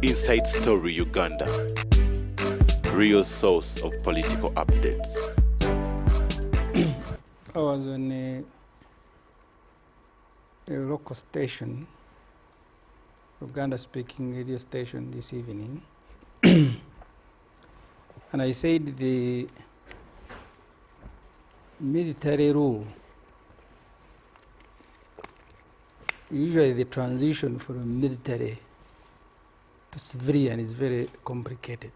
Inside Story Uganda, real source of political updates. I was on a local station, Uganda-speaking radio station this evening, and I said the military rule, usually the transition from military to civilian is very complicated.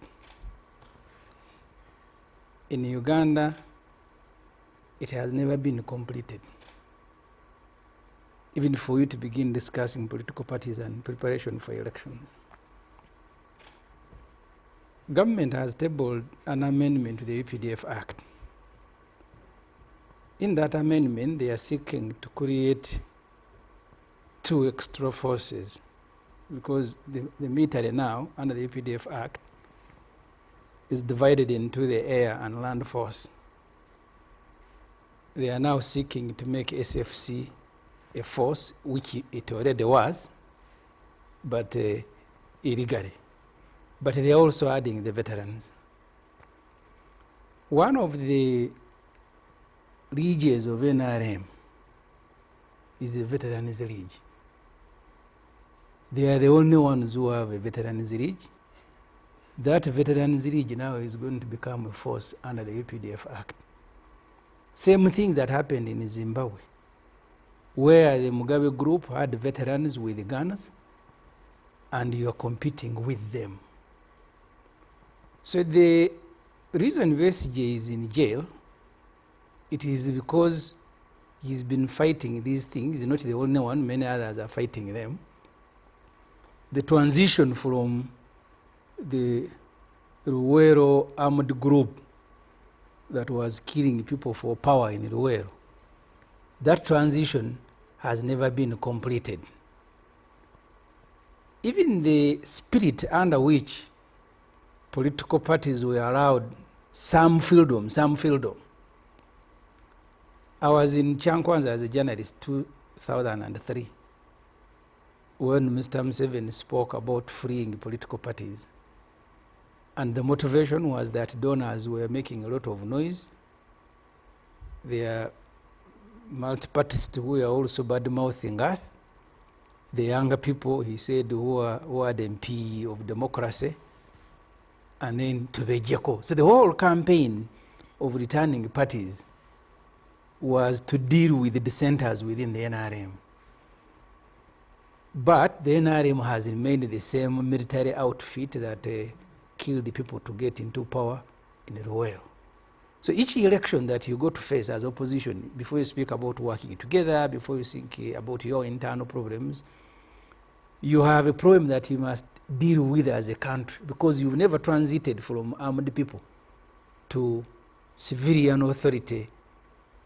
In Uganda, it has never been completed. Even for you to begin discussing political parties and preparation for elections. Government has tabled an amendment to the EPDF Act. In that amendment, they are seeking to create 2 extra forces, because the military now, under the EPDF Act, is divided into the air and land force. They are now seeking to make SFC a force, which it already was, but illegally. But they are also adding the veterans. One of the leagues of NRM is the Veterans League. They are the only ones who have a Veterans League. That Veterans League now is going to become a force under the EPDF Act. Same thing that happened in Zimbabwe, where the Mugabe group had veterans with guns, and you are competing with them. So the reason Besigye is in jail, it is because he's been fighting these things. He's not the only one, many others are fighting them. The transition from the Luwero armed group that was killing people for power in Luwero, that transition has never been completed. Even the spirit under which political parties were allowed some freedom. I was in Chankwanza as a journalist 2003 when Mr. Museveni spoke about freeing political parties. And the motivation was that donors were making a lot of noise. There are multi-partists who are also bad-mouthing us. The younger people, he said, who are the MP of democracy, and then to the Jeko. So the whole campaign of returning parties was to deal with the dissenters within the NRM. But the NRM has remained the same military outfit that killed the people to get into power in the Luwero. So each election that you go to face as opposition, before you speak about working together, before you think about your internal problems, you have a problem that you must deal with as a country, because you've never transited from armed people to civilian authority.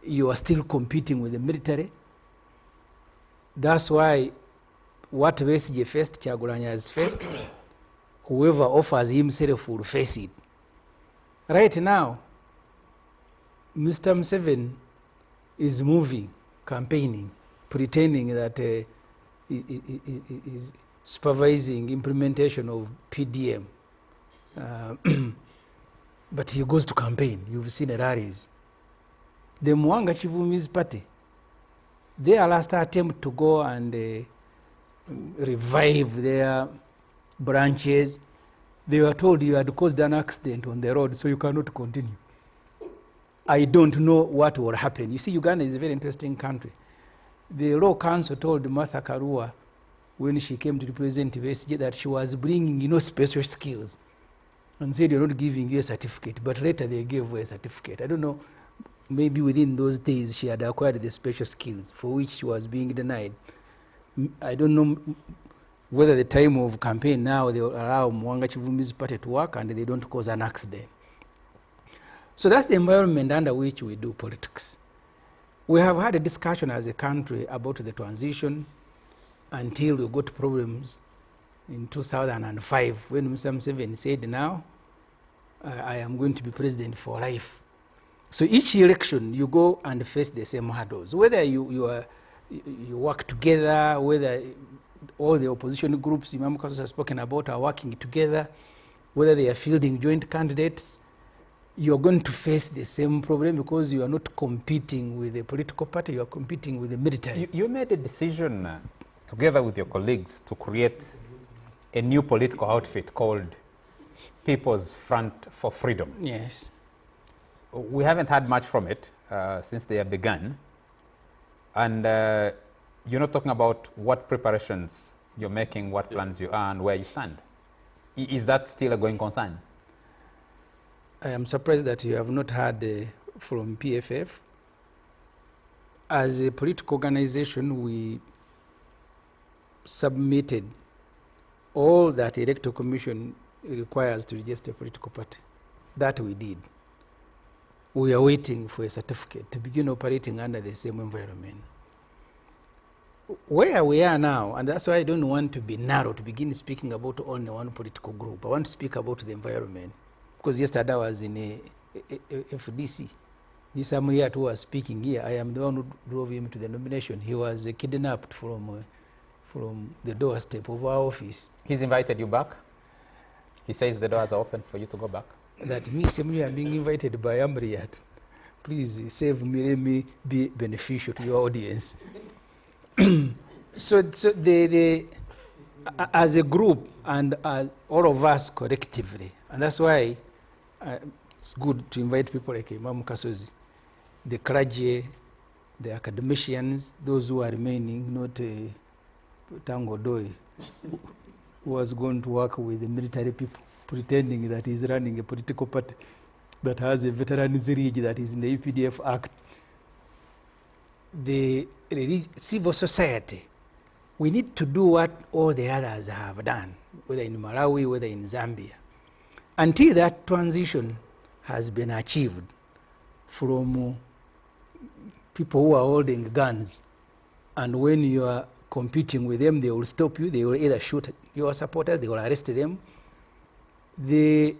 You are still competing with the military. That's why what Besigye faced, Kyagulanyi has faced, whoever offers himself will face it. Right now, Mr. Museveni is moving, campaigning, pretending that is supervising implementation of PDM. But he goes to campaign. You've seen the rallies. The Mwanga Chivumi's party, their last attempt to go and revive their branches, they were told you had caused an accident on the road, so you cannot continue. I don't know what will happen. You see, Uganda is a very interesting country. The Law Council told Martha Karua, when she came to represent Besigye, that she was bringing, special skills, and said, you're not giving you a certificate. But later they gave her a certificate. I don't know, maybe within those days she had acquired the special skills for which she was being denied. I don't know whether the time of campaign now they will allow Mwanga Chivumi's party to work and they don't cause an accident. So that's the environment under which we do politics. We have had a discussion as a country about the transition until we got problems in 2005 when Mr. Museveni said, now I am going to be president for life. So each election you go and face the same hurdles, whether you work together, whether all the opposition groups Imam Kasos has spoken about are working together, whether they are fielding joint candidates, you're going to face the same problem because you are not competing with a political party, you are competing with the military. You made a decision together with your colleagues to create a new political outfit called People's Front for Freedom. Yes. We haven't had much from it since they have begun. And you're not talking about what preparations you're making, what plans you are, and where you stand. Is that still a going concern? I am surprised that you have not heard from PFF. As a political organization, we submitted all that the Electoral Commission requires to register a political party. That we did. We are waiting for a certificate to begin operating under the same environment. Where we are now, and that's why I don't want to be narrow to begin speaking about only one political group. I want to speak about the environment. Because yesterday I was in a FDC. This Amriyat who was speaking here, I am the one who drove him to the nomination. He was kidnapped from the doorstep of our office. He's invited you back? He says the doors are open for you to go back? That me, Ssemujju, I'm being invited by Amriyat. Please save me, let me be beneficial to your audience. So as a group and all of us collectively, and that's why it's good to invite people like Imam Kasozi, the clergy, the academicians, those who are remaining, not Tango Doi, who was going to work with the military people, pretending that he's running a political party that has a veterans ridge that is in the UPDF Act. The civil society, we need to do what all the others have done, whether in Malawi, whether in Zambia. Until that transition has been achieved from people who are holding guns, and when you are competing with them, they will stop you, they will either shoot your supporters, they will arrest them. The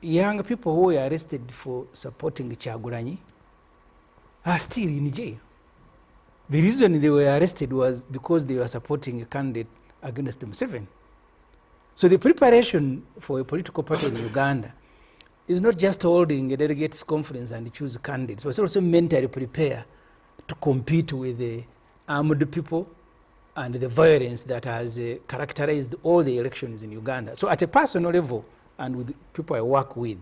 young people who were arrested for supporting Kyagulanyi are still in jail. The reason they were arrested was because they were supporting a candidate against Museveni. So the preparation for a political party in Uganda is not just holding a delegates conference and choose candidates, but also mentally prepare to compete with the armed people and the violence that has characterized all the elections in Uganda. So at a personal level and with the people I work with,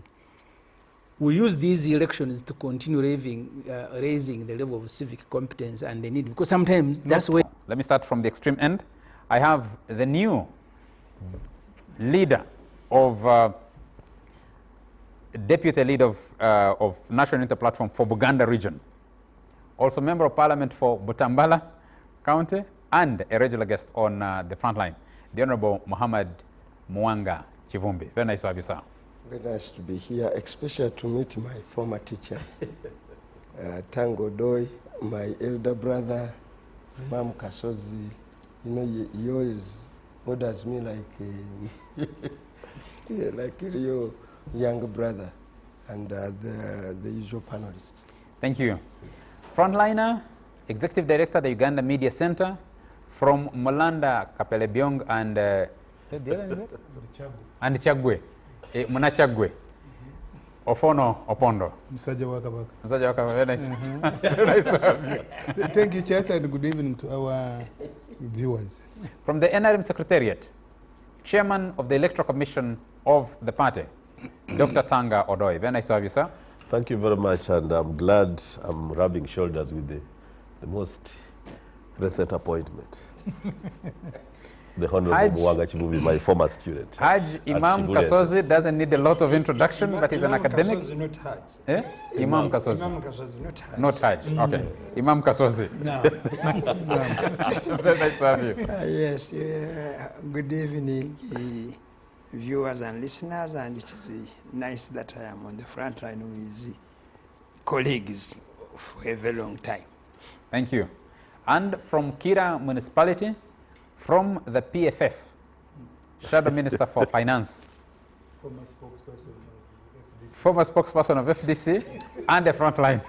we use these elections to continue raising the level of civic competence and the need, because sometimes that's where... Let me start from the extreme end. I have the new leader of, deputy leader of National Unity Platform for Buganda region, also member of parliament for Butambala County, and a regular guest on the front line, the Honorable Muhammad Mwanga Chivumbi. Very nice to have you, sir. Very nice to be here, especially to meet my former teacher, Tango Doi, my elder brother, Imam Kasozi. You know, he always orders me like like your young brother, and the usual panelist. Thank you. Frontliner, Executive Director, the Uganda Media Center, from Mulanda, Kapelebyong, and Chagwe. Munachagwe. Ofono Opondo. Msaja Wakabaka. Msaja Wakabaka. Very nice. Very nice to have you. Thank you, Chair, and good evening to our viewers. From the NRM Secretariat, Chairman of the Electoral Commission of the party, Dr. Tanga Odoi. Very nice to have you, sir. Thank you very much, and I'm glad I'm rubbing shoulders with the most recent appointment. The Honorable Mwanga Chivumbi, my former student. Haj Imam Kasozi doesn't need a lot of introduction, but he's an academic. Kasozi, not Haj. Eh? Imam Kasozi. Imam Kasozi, not Haj. Not Haj. Okay. Imam Kasozi. No. Very nice to have you. Yes. Good evening, viewers and listeners, and it is nice that I am on the front line with colleagues for a very long time. Thank you. And from Kira Municipality, from the PFF, Shadow Minister for Finance, former spokesperson of FDC, and the frontline,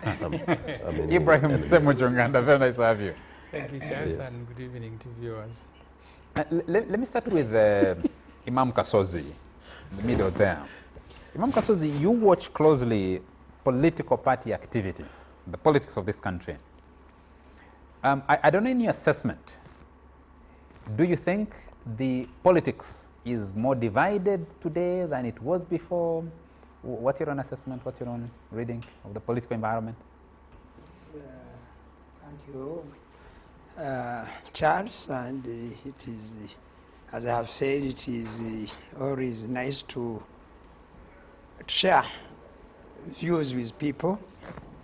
Ibrahim Ssemujju, Nganda. Very nice to have you. Thank you, Chance, and good evening to viewers. Let me start with Imam Kasozi, in the middle there. Imam Kasozi, you watch closely political party activity, the politics of this country. I don't know, in your assessment, do you think the politics is more divided today than it was before? What's your own assessment, what's your own reading of the political environment? Thank you, Charles, and it is, as I have said, it is always nice to share views with people,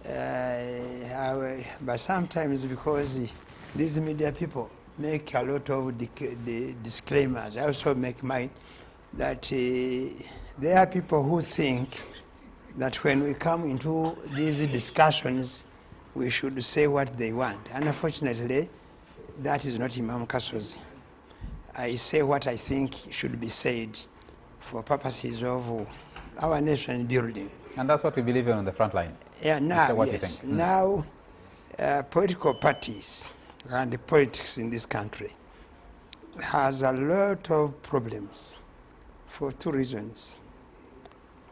but sometimes because these media people make a lot of disclaimers, I also make mine, that there are people who think that when we come into these discussions, we should say what they want. And unfortunately, that is not Imam Kasozi. I say what I think should be said for purposes of our nation building. And that's what we believe in on the front line. Yeah, now, what yes. You think. Now, political parties and the politics in this country has a lot of problems for two reasons.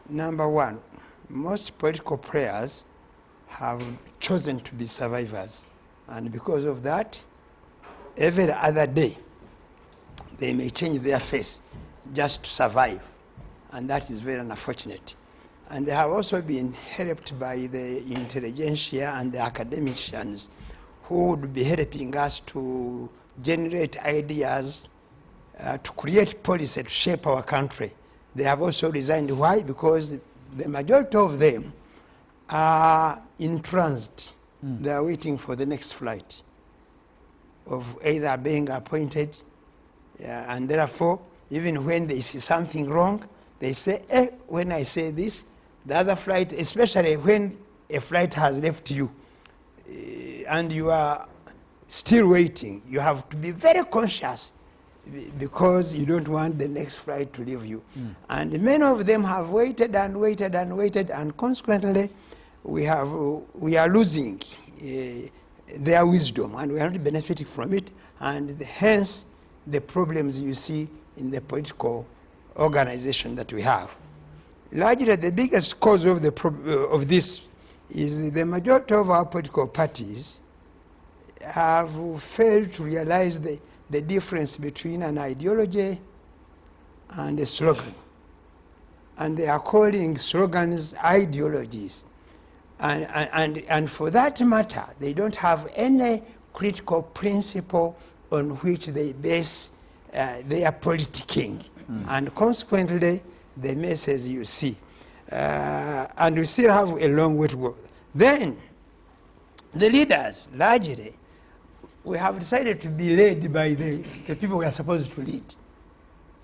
Number one, most political players have chosen to be survivors, and because of that, every other day they may change their face just to survive, and that is very unfortunate. And they have also been helped by the intelligentsia and the academicians who would be helping us to generate ideas, to create policy to shape our country. They have also resigned. Why? Because the majority of them are in transit. They are waiting for the next flight of either being appointed, and therefore, even when they see something wrong, they say, when I say this, the other flight, especially when a flight has left you and you are still waiting, you have to be very conscious because you don't want the next flight to leave you. And many of them have waited and waited and waited, and consequently, we are losing their wisdom, and we are not benefiting from it, and hence the problems you see in the political organization that we have. Largely, the biggest cause of this is the majority of our political parties have failed to realize the difference between an ideology and a slogan. And they are calling slogans ideologies. And for that matter, they don't have any critical principle on which they base their politicking. And consequently, the messes you see. And we still have a long way to go. Then, the leaders, largely, we have decided to be led by the people we are supposed to lead.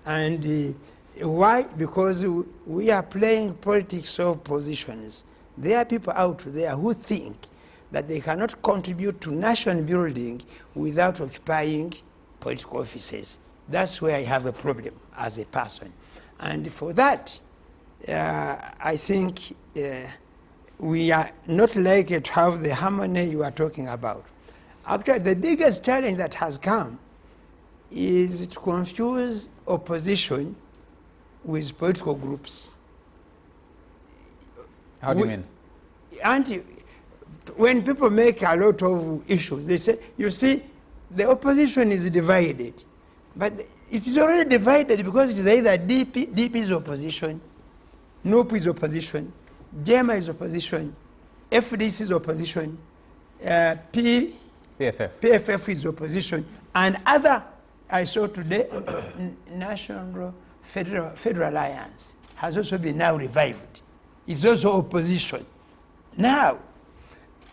And why? Because we are playing politics of positions. There are people out there who think that they cannot contribute to nation building without occupying political offices. That's where I have a problem as a person. And for that, I think we are not likely to have the harmony you are talking about. Actually, the biggest challenge that has come is to confuse opposition with political groups. How do you mean? And when people make a lot of issues, they say, you see, the opposition is divided. But it is already divided because it is either DP is opposition, NUP is opposition, JEMA is opposition, FDC is opposition, PFF is opposition, and other, I saw today, National Federal Alliance has also been now revived. It's also opposition. Now,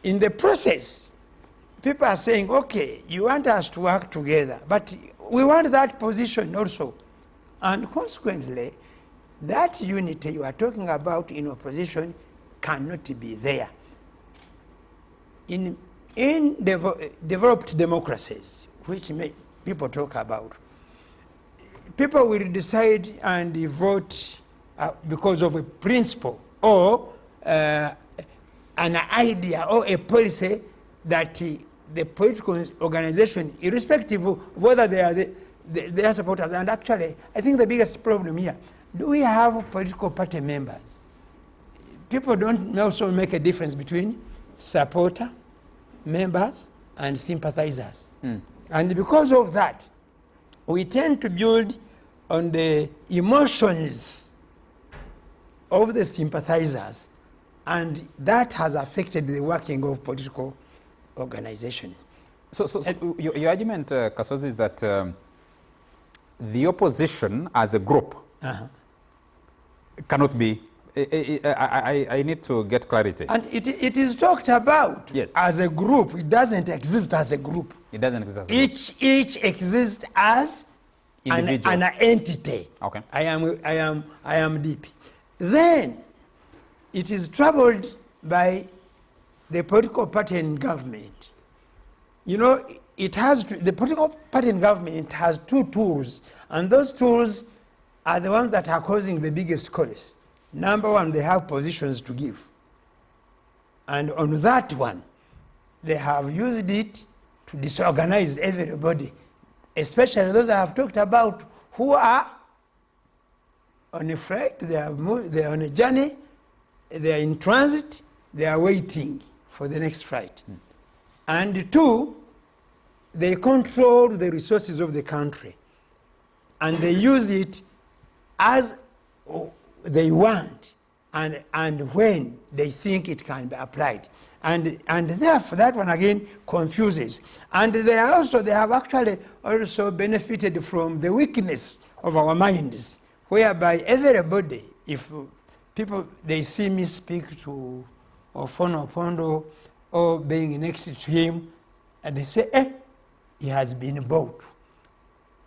in the process, people are saying, okay, you want us to work together, but we want that position also. And consequently, that unity you are talking about in opposition cannot be there. In developed democracies, which people talk about, people will decide and vote because of a principle or an idea or a policy that the political organization, irrespective of whether they are their supporters. And actually, I think the biggest problem here, do we have political party members? People don't also make a difference between supporter, members, and sympathizers. And because of that, we tend to build on the emotions of the sympathizers, and that has affected the working of political organizations. So your argument, Kasozi, is that the opposition as a group cannot be. I need to get clarity. And it is talked about as a group. It doesn't exist as a group. It doesn't exist as a group. Each exists as an entity. Okay. I am DP. Then it is troubled by the political party in government. You know, the political party in government has two tools, and those tools are the ones that are causing the biggest chaos. Number one, they have positions to give. And on that one, they have used it to disorganize everybody, especially those I have talked about who are on a flight, they are on a journey, they are in transit, they are waiting for the next flight. And two, they control the resources of the country, and they use it as they want and when they think it can be applied. And therefore that one again confuses. And they have actually also benefited from the weakness of our minds, whereby everybody, if people, they see me speak to Ofono Opondo or being next to him, and they say, he has been bought.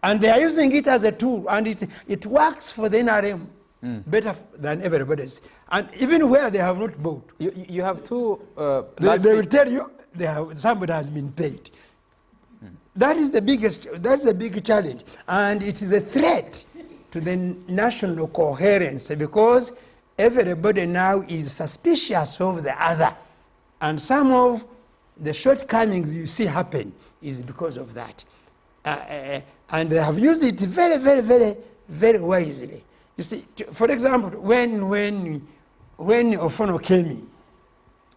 And they are using it as a tool, and it works for the NRM better than everybody's. And even where they have not bought. You have two... they will tell you somebody has been paid. That is the big challenge. And it is a threat to the national coherence, because everybody now is suspicious of the other. And some of the shortcomings you see happen is because of that. And they have used it very, very, very, very wisely. You see, for example, when Ofono came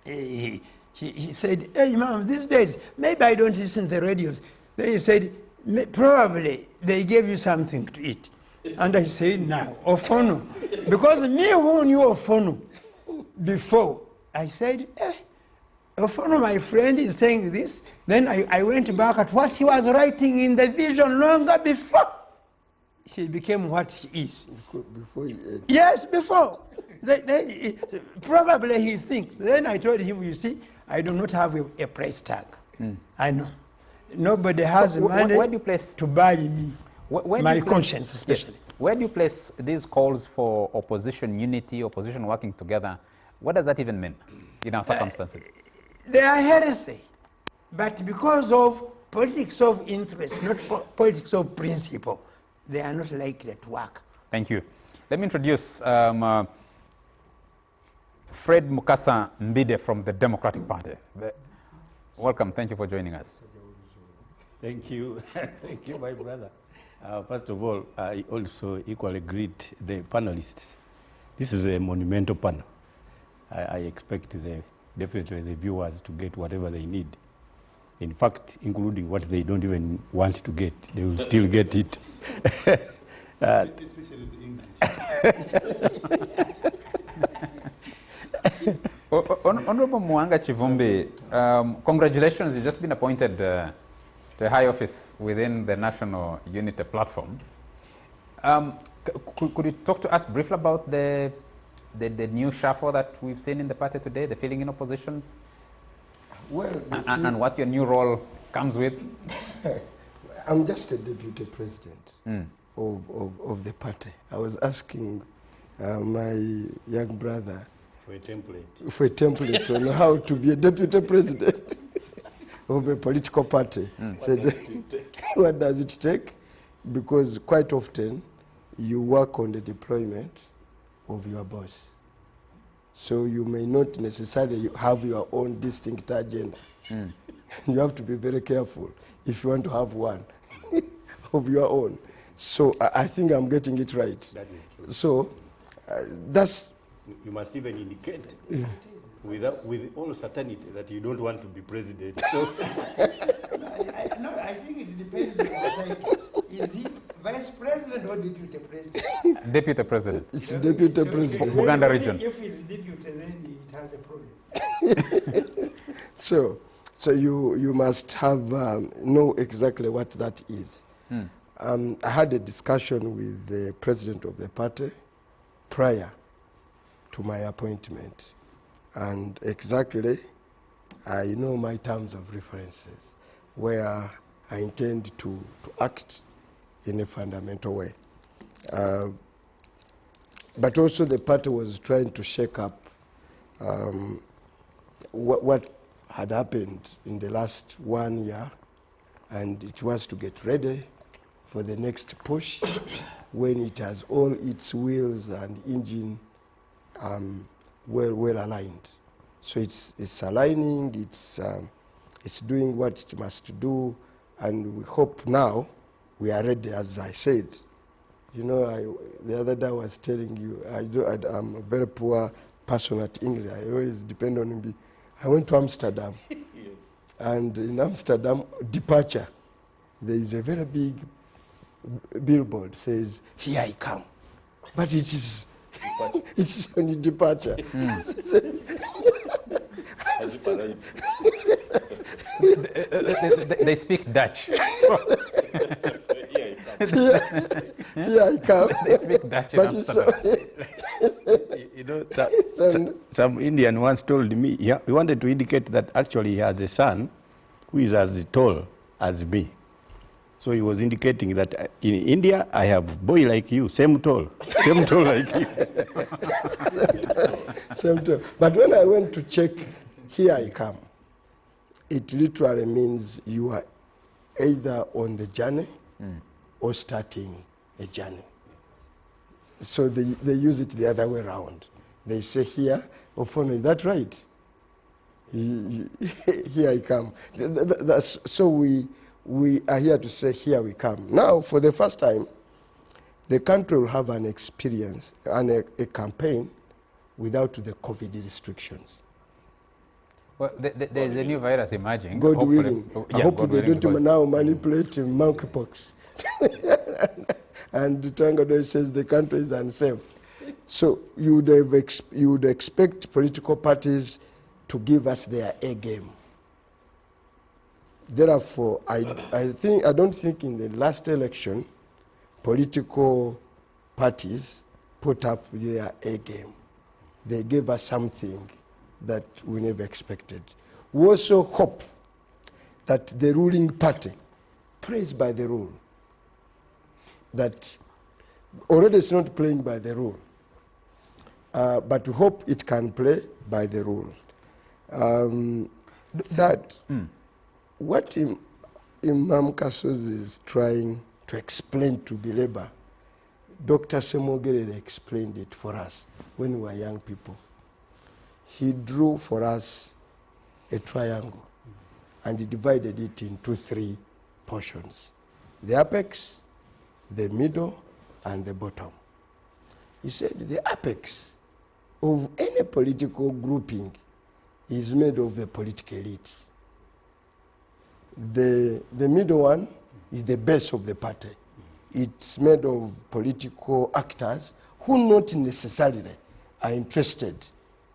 in, he said, hey, Imam, these days, maybe I don't listen to the radios. Then he said, probably they gave you something to eat. And I said, now, Ofono. Because me who knew Ofono before, I said, Ofono, my friend, is saying this. Then I went back at what he was writing in the vision longer before she became what he is. Before he ate. Yes, before. Probably he thinks. Then I told him, you see, I do not have a price tag. I know. Nobody has money where do you place, to buy me, my conscience especially. Yes. Where do you place these calls for opposition unity, opposition working together? What does that even mean in our circumstances? They are healthy, but because of politics of interest, not politics of principle, they are not likely to work. Thank you. Let me introduce Fred Mukasa Mbide from the Democratic Party. Welcome. Thank you for joining us. Thank you. Thank you, my brother. First of all, I also equally greet the panelists. This is a monumental panel. I expect definitely the viewers to get whatever they need. In fact, including what they don't even want to get, they will still get it. Especially the English. Honorable Mwanga Chivumbi, congratulations, you've just been appointed to a high office within the National Unity Platform. Could you talk to us briefly about the new shuffle that we've seen in the party today, the filling in oppositions? Well, and what your new role comes with? I'm just a deputy president of the party. I was asking my young brother for a template on how to be a deputy president of a political party. Said, what does it take? Because quite often you work on the deployment of your boss. So you may not necessarily have your own distinct agenda. You have to be very careful if you want to have one of your own. So I think I'm getting it right. That is true. So that's... You must even indicate with all certainty that you don't want to be president. So No, I think it depends on the title. Is he vice president or deputy president? Deputy president. It's deputy president. Buganda region. If he's deputy, then it has a problem. So you must have know exactly what that is. I had a discussion with the president of the party prior to my appointment, and exactly I know my terms of references where I intend to act in a fundamental way. But also the party was trying to shake up what had happened in the last 1 year, and it was to get ready for the next push when it has all its wheels and engine well aligned. So it's aligning, it's doing what it must do, and we hope now we are ready, as I said. You know, the other day I was telling you, I'm a very poor person at English. I always depend on him. I went to Amsterdam. Yes. And in Amsterdam, departure, there is a very big billboard says, "Here I come." But it is it's only departure. They speak Dutch. Here I come. They speak Dutch in But Amsterdam. you know, some Indian once told me he wanted to indicate that actually he has a son who is as tall as me. So he was indicating that in India I have a boy like you, same tall like you. Same tall. But when I went to check, here I come, it literally means you are either on the journey or starting a journey. So they use it the other way around. They say here, Ofono, is that right? Here I come. So we are here to say, here we come. Now, for the first time, the country will have an experience and a campaign without the COVID restrictions. Well, there's a new virus emerging. God hopefully. willing. Yeah, I hope God they willing, don't because- now manipulate monkeypox. And Tangodo says the country is unsafe. So you would expect political parties to give us their A game. Therefore, I don't think in the last election, political parties put up their A game. They gave us something that we never expected. We also hope that the ruling party plays by the rule. That already it's not playing by the rule. But we hope it can play by the rule. What Imam Kasozi is trying to explain to Bileba, Dr. Ssemujju explained it for us when we were young people. He drew for us a triangle and he divided it into 3 portions: the apex, the middle, and the bottom. He said the apex of any political grouping is made of the political elites. The middle one is the base of the party. It's made of political actors who not necessarily are interested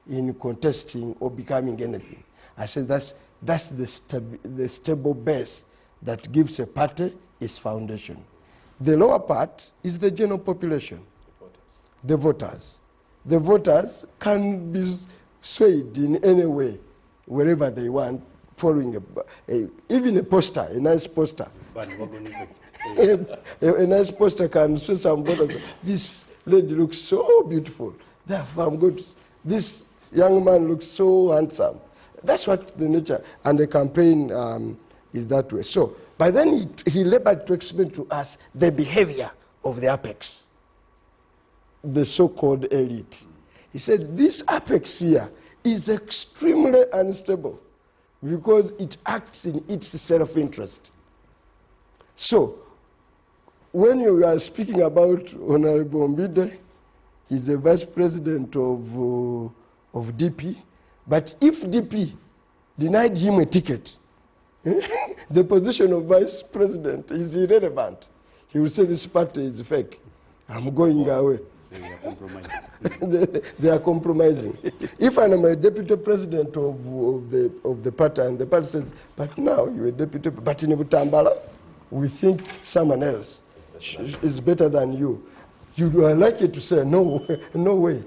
in contesting or becoming anything. I said that's the stable base that gives a party its foundation. The lower part is the general population, the voters. The voters can be swayed in any way, wherever they want, following even a poster, a nice poster. A nice poster can sway some voters. This lady looks so beautiful. Therefore, I'm good. This young man looks so handsome. That's what the nature and the campaign is that way. So, but then he labored to explain to us the behavior of the apex, the so-called elite. He said this apex here is extremely unstable because it acts in its self-interest. So, when you are speaking about Honorable Mbide, he's the vice president of DP, but if DP denied him a ticket, the position of vice president is irrelevant. He will say this party is fake. I'm going away. They are compromising. They are compromising. If I'm a deputy president of the party, and the party says, but now you're a deputy, but in Butambala, we think someone else is better than you. You are likely to say, no, no way.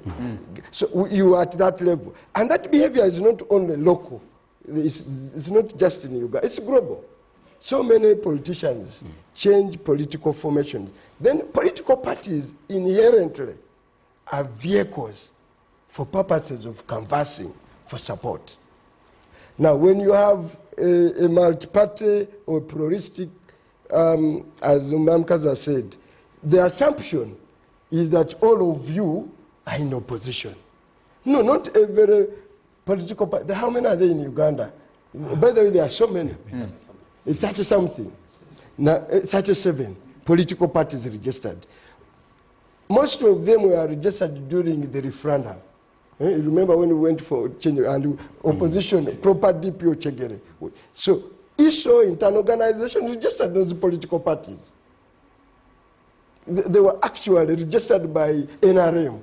So you are at that level. And that behavior is not only local. It's not just in Uganda, it's global. So many politicians change political formations. Then political parties inherently are vehicles for purposes of canvassing for support. Now, when you have a multi-party or pluralistic, as Mkaza said, the assumption is that all of you are in opposition. No, not every political party. How many are there in Uganda? By the way, there are so many. 30-something. Now, 37 political parties registered. Most of them were registered during the referendum. You remember when we went for change and opposition, proper DPO Chegere. So, ISO, internal organization, registered those political parties. They were actually registered by NRM,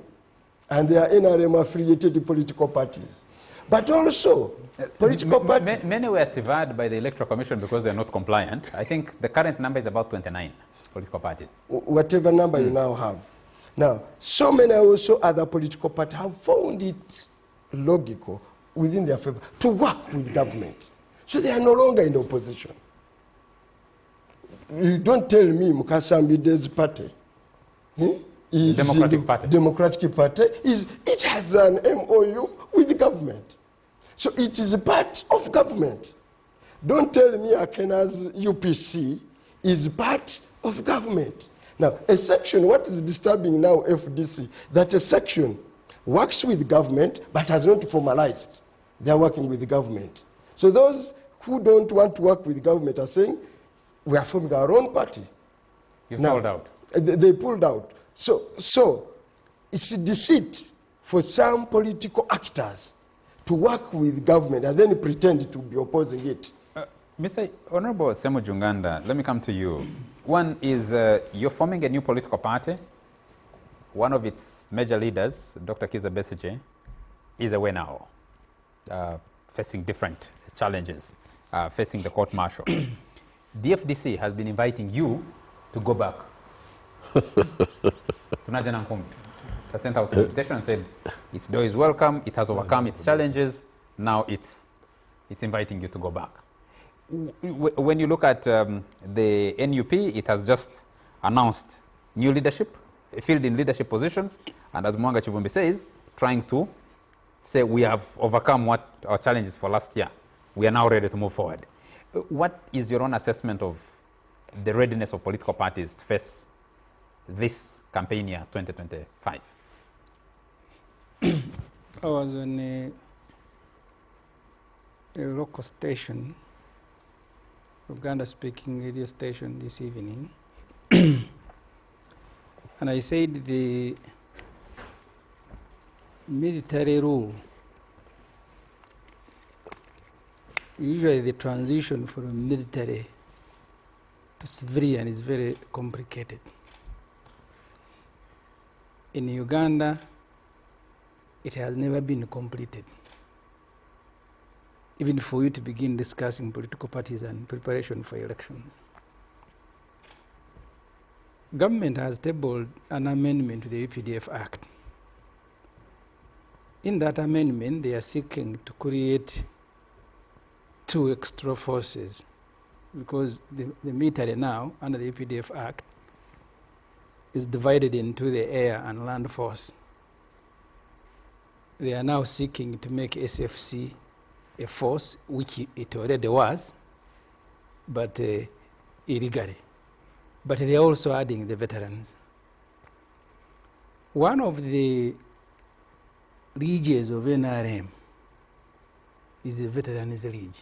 and they are NRM-affiliated political parties. But also, political parties... Many were severed by the Electoral Commission because they're not compliant. I think the current number is about 29 political parties. Whatever number you now have. Now, so many also other political parties have found it logical within their favor to work with government. So they are no longer in opposition. You don't tell me Mukasambide's party is Democratic Party. It has an MOU with the government. So it is a part of government. Don't tell me Akena's UPC is part of government. Now, a section, what is disturbing now FDC, that a section works with government but has not formalized. They are working with the government. So those who don't want to work with government are saying, we are forming our own party. You sold out. They pulled out. So it's a deceit for some political actors to work with government and then pretend to be opposing it. Mr. Honorable Ssemujju Nganda, let me come to you. One is you're forming a new political party. One of its major leaders, Dr. Kizza Besigye, is away now, facing different challenges, facing the court-martial. The FDC has been inviting you to go back to Najana Nkumbi. They sent out an invitation and said, its door is welcome, it has overcome its challenges, now it's inviting you to go back. When you look at the NUP, it has just announced new leadership, filled in leadership positions, and as Mwanga Chivumbi says, trying to say we have overcome what our challenges for last year. We are now ready to move forward. What is your own assessment of the readiness of political parties to face this campaign year 2025? I was on a local station, Uganda-speaking radio station this evening, and I said the military rule, usually the transition from military to civilian is very complicated. In Uganda, it has never been completed. Even for you to begin discussing political parties and preparation for elections. Government has tabled an amendment to the EPDF Act. In that amendment, they are seeking to create 2 extra forces because the military now, under the EPDF Act, is divided into the air and land force. They are now seeking to make SFC a force, which it already was, but illegally. But they are also adding the veterans. One of the leagues of NRM is the Veterans League.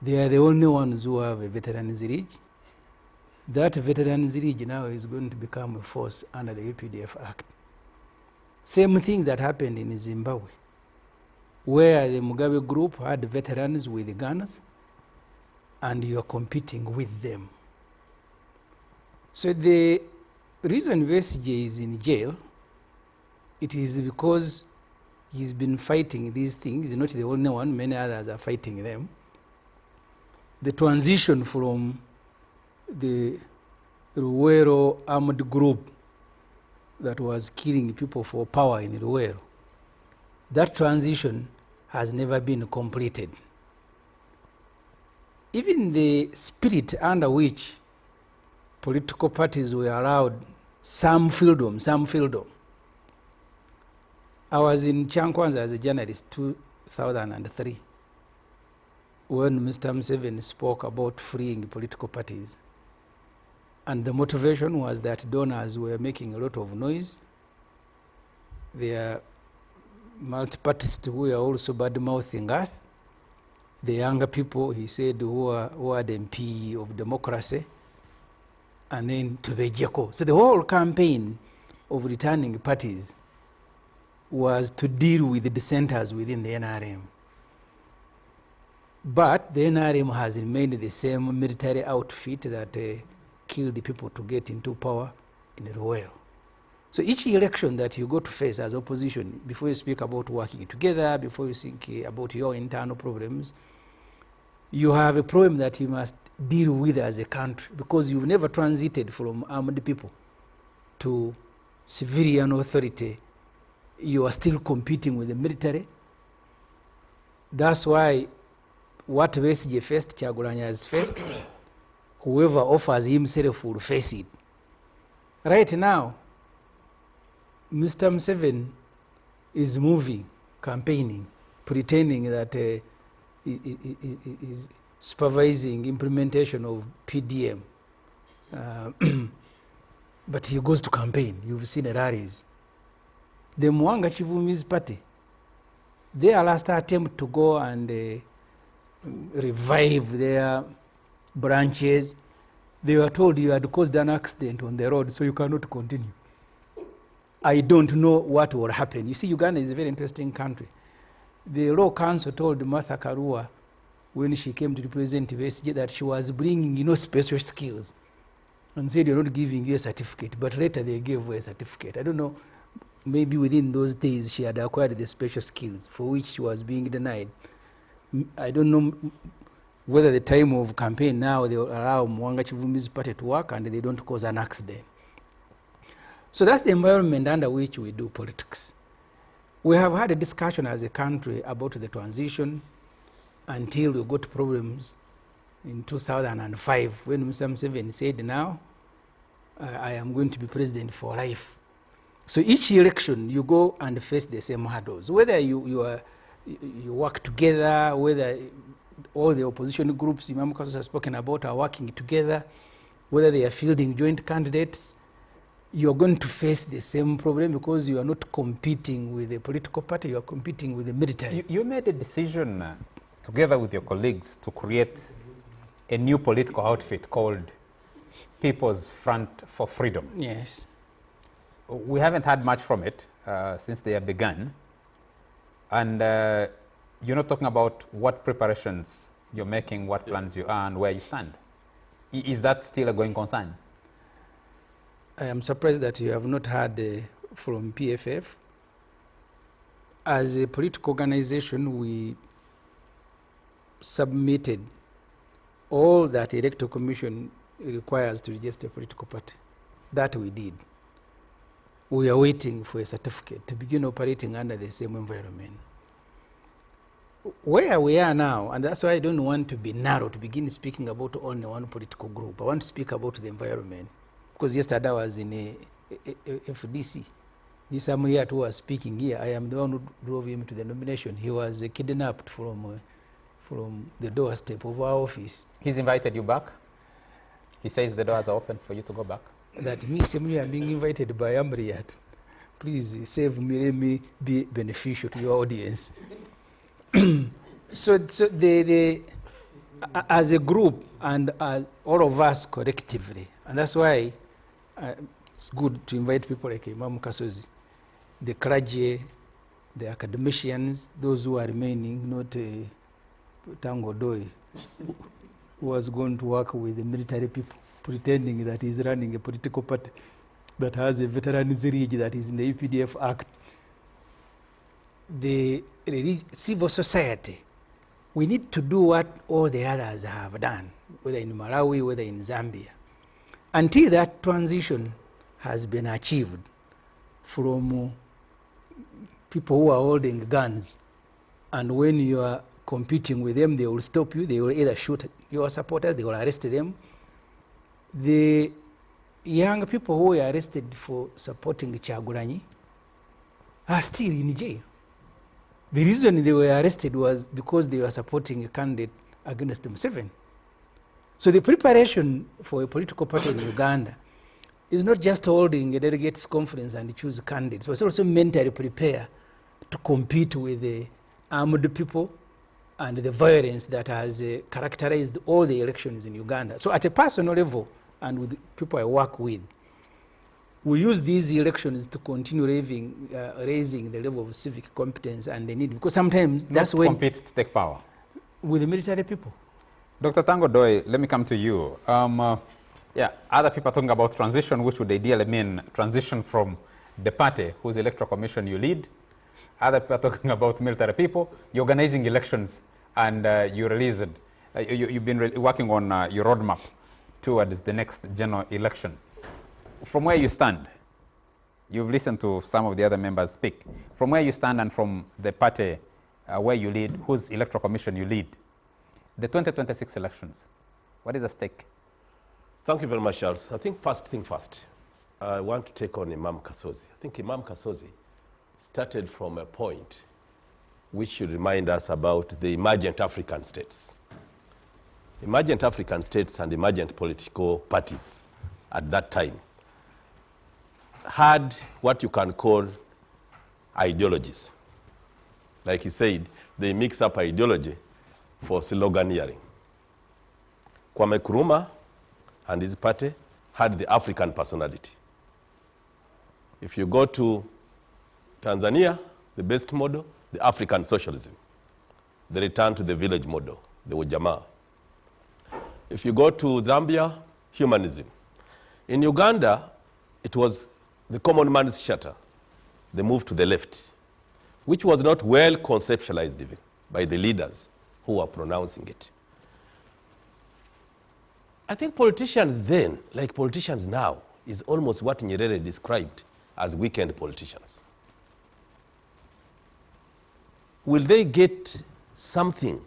They are the only ones who have a Veterans League. That Veterans Ridge now is going to become a force under the UPDF Act. Same thing that happened in Zimbabwe, where the Mugabe group had veterans with guns, and you are competing with them. So the reason Besigye is in jail, it is because he's been fighting these things. He's not the only one, many others are fighting them. The transition from the Luwero armed group that was killing people for power in Luwero, that transition has never been completed. Even the spirit under which political parties were allowed some freedom. I was in Chankwanza as a journalist 2003 when Mr. Museveni spoke about freeing political parties. And the motivation was that donors were making a lot of noise. There are multi-partists who were also bad-mouthing us. The younger people, he said, who are the MP of democracy, and then to the Jeko. So the whole campaign of returning parties was to deal with the dissenters within the NRM. But the NRM has remained the same military outfit that killed the people to get into power in the Luwero. So each election that you go to face as opposition, before you speak about working together, before you think about your internal problems, you have a problem that you must deal with as a country, because you've never transited from armed people to civilian authority. You are still competing with the military. That's why what Besigye faced, Kyagulanyi has faced, whoever offers himself will face it. Right now, Mr. Museveni is moving, campaigning, pretending that is supervising implementation of PDM. But he goes to campaign. You've seen the rallies. The Mwanga Chivumi's party, their last attempt to go and revive their branches, they were told you had caused an accident on the road, so you cannot continue. I don't know what will happen. You see, Uganda is a very interesting country. The Law Council told Martha Karua when she came to represent Besigye that she was bringing, special skills, and said, you're not giving you a certificate. But later they gave her a certificate. I don't know, maybe within those days she had acquired the special skills for which she was being denied. I don't know whether the time of campaign now they will allow Mwanga Chivumi's party to work and they don't cause an accident. So that's the environment under which we do politics. We have had a discussion as a country about the transition until we got problems in 2005 when Mr. Museveni said, now I am going to be president for life. So each election you go and face the same hurdles. Whether you work together, whether all the opposition groups Imam Kasos has spoken about are working together, whether they are fielding joint candidates, you're going to face the same problem because you are not competing with a political party, you are competing with the military. You made a decision together with your colleagues to create a new political outfit called People's Front for Freedom. Yes. We haven't had much from it since they have begun. And you're not talking about what preparations you're making, what plans you are, and where you stand. Is that still a going concern? I am surprised that you have not heard from PFF. As a political organization, we submitted all that the Electoral Commission requires to register a political party. That we did. We are waiting for a certificate to begin operating under the same environment. Where we are now, and that's why I don't want to be narrow to begin speaking about only one political group. I want to speak about the environment. Because yesterday I was in a FDC. This Amriyat who was speaking here, I am the one who drove him to the nomination. He was kidnapped from the doorstep of our office. He's invited you back? He says the doors are open for you to go back? That me, Ssemujju, I'm being invited by Amriyat. Please save me, let me be beneficial to your audience. So as a group and all of us collectively, And that's why it's good to invite people like Imam Kasozi, the clergy, the academicians, those who are remaining, not Tango Doi, who was going to work with the military people, pretending that he's running a political party that has a veterans ridge that is in the UPDF Act. The civil society, we need to do what all the others have done, whether in Malawi, whether in Zambia, until that transition has been achieved from people who are holding guns, and when you are competing with them, they will stop you, they will either shoot your supporters, they will arrest them. The young people who were arrested for supporting Kyagulanyi are still in jail. The reason they were arrested was because they were supporting a candidate against Museveni. So the preparation for a political party in Uganda is not just holding a delegates conference and choose candidates, but also mentally prepare to compete with the armed people and the violence that has characterized all the elections in Uganda. So at a personal level, and with the people I work with, we use these elections to continue raising the level of civic competence and the need, because sometimes that's when... compete to take power. With the military people. Dr. Tango Doi, let me come to you. Yeah, other people are talking about transition, which would ideally mean transition from the party whose electoral commission you lead. Other people are talking about military people. You're organizing elections, and you released, you've been working on your roadmap towards the next general election. From where you stand, you've listened to some of the other members speak. From where you stand and from the party where you lead, whose electoral commission you lead, the 2026 elections, what is at stake? Thank you very much, Charles. I think first thing first, I want to take on Imam Kasozi. I think Imam Kasozi started from a point which should remind us about the emergent African states. Emergent African states and emergent political parties at that time had what you can call ideologies. Like he said, they mix up ideology for sloganeering. Kwame Nkrumah and his party had the African personality. If you go to Tanzania, the best model, the African socialism. The return to the village model, the Ujamaa. If you go to Zambia, humanism. In Uganda, it was the common man's charter, the move to the left, which was not well conceptualized even by the leaders who were pronouncing it. I think politicians then, like politicians now, is almost what Nyerere described as weekend politicians. Will they get something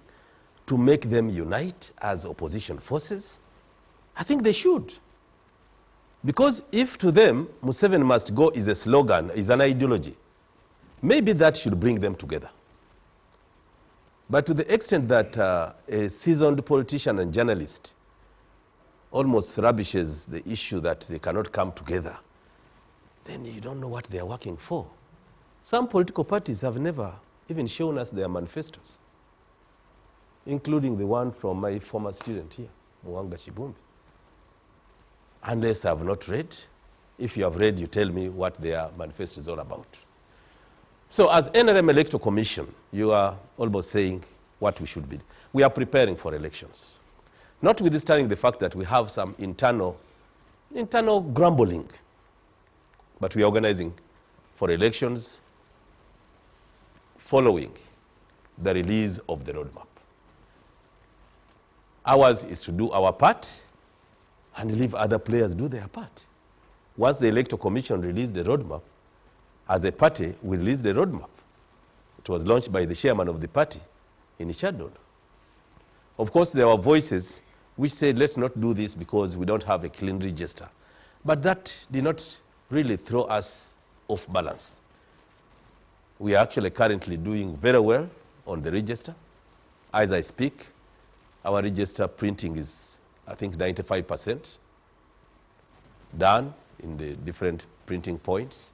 to make them unite as opposition forces? I think they should. Because if to them, Museveni must go is a slogan, is an ideology, maybe that should bring them together. But to the extent that a seasoned politician and journalist almost rubbishes the issue that they cannot come together, then you don't know what they are working for. Some political parties have never even shown us their manifestos, including the one from my former student here, Mwanga Chibumbi. Unless I have not read. If you have read, you tell me what their manifesto is all about. So as NRM Electoral Commission, you are almost saying what we should be. We are preparing for elections. Notwithstanding the fact that we have some internal grumbling, but we are organizing for elections following the release of the roadmap. Ours is to do our part and leave other players do their part. Once the Electoral Commission released the roadmap, as a party, we released the roadmap. It was launched by the chairman of the party in Ishadon. Of course, there were voices which said, let's not do this because we don't have a clean register. But that did not really throw us off balance. We are actually currently doing very well on the register. As I speak, our register printing is, I think, 95% done in the different printing points.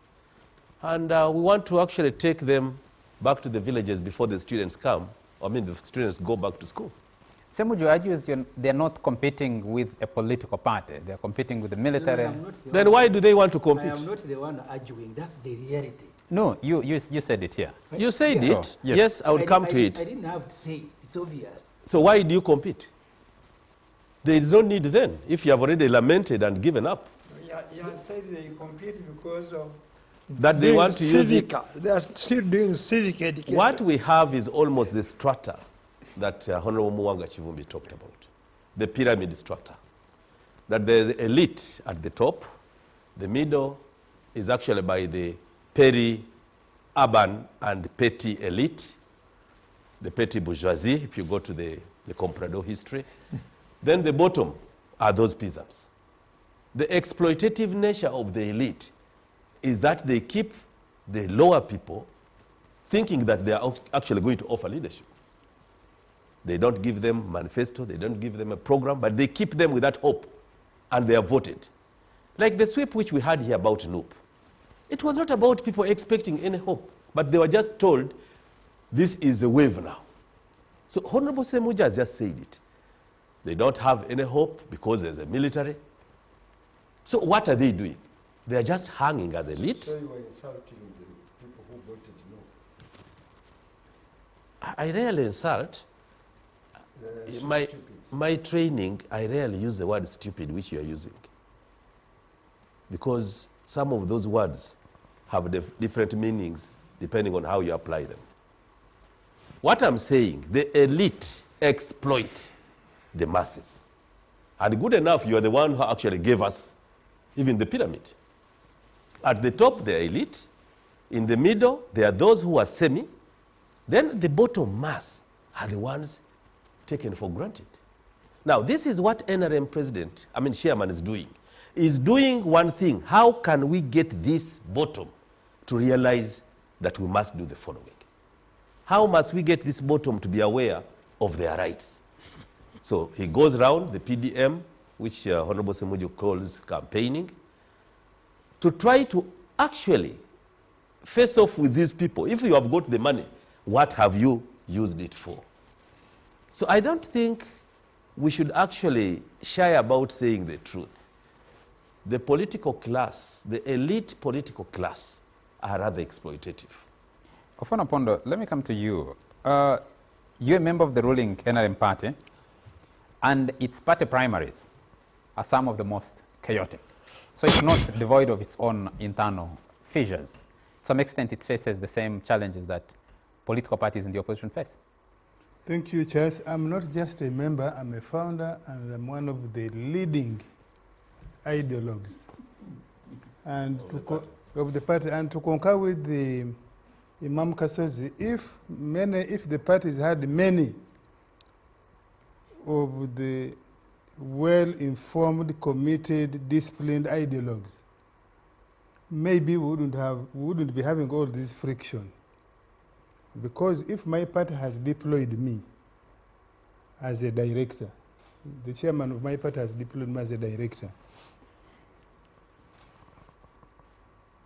And we want to actually take them back to the villages before the students come. I mean, the students go back to school. Ssemujju argues they're not competing with a political party. They're competing with the military. Then why do they want to compete? I am not the one arguing. That's the reality. No, you said it here. You said Yeah. it. So, yes. Yes, I would come to it. I didn't have to say it. It's obvious. So why do you compete? There is no need then, if you have already lamented and given up. You said they compete because of That they want to use civic. it. They are still doing civic education. What we have is almost the strata that Honorable Muwanga Chivumbi talked about, the pyramid structure. That there's elite at the top, the middle is actually by the peri-urban and petty elite, the petty bourgeoisie, if you go to the comprador history. Then the bottom are those peasants. The exploitative nature of the elite is that they keep the lower people thinking that they are actually going to offer leadership. They don't give them manifesto, they don't give them a program, but they keep them with that hope, and they are voted. Like the sweep which we had here about Noop. It was not about people expecting any hope, but they were just told, this is the wave now. So Honorable Ssemujju has just said it. They don't have any hope because there's a military. So what are they doing? They are just hanging as elite. So you were insulting the people who voted no. I rarely insult. They're so My, stupid. my training, I rarely use the word stupid, which you are using. Because some of those words have different meanings depending on how you apply them. What I'm saying, the elite exploit the masses. And good enough, you are the one who actually gave us even the pyramid. At the top, they are elite. In the middle, there are those who are semi. Then the bottom mass are the ones taken for granted. Now, this is what NRM president, chairman is doing. Is doing one thing. How can we get this bottom to realize that we must do the following? How must we get this bottom to be aware of their rights? So he goes around the PDM, which Honorable Ssemujju calls campaigning, to try to actually face off with these people. If you have got the money, what have you used it for? So I don't think we should actually shy about saying the truth. The political class, the elite political class, are rather exploitative. Ofana Pondo, let me come to you. You're a member of the ruling NRM party, and its party primaries are some of the most chaotic. So it's not devoid of its own internal fissures. To some extent, it faces the same challenges that political parties in the opposition face. Thank you, Charles. I'm not just a member, I'm a founder, and I'm one of the leading ideologues and of the party. And to concur with the Imam Kasozi, if the parties had many of the well-informed, committed, disciplined ideologues, maybe we wouldn't be having all this friction. Because if my party has deployed me as a director, the chairman of my party has deployed me as a director,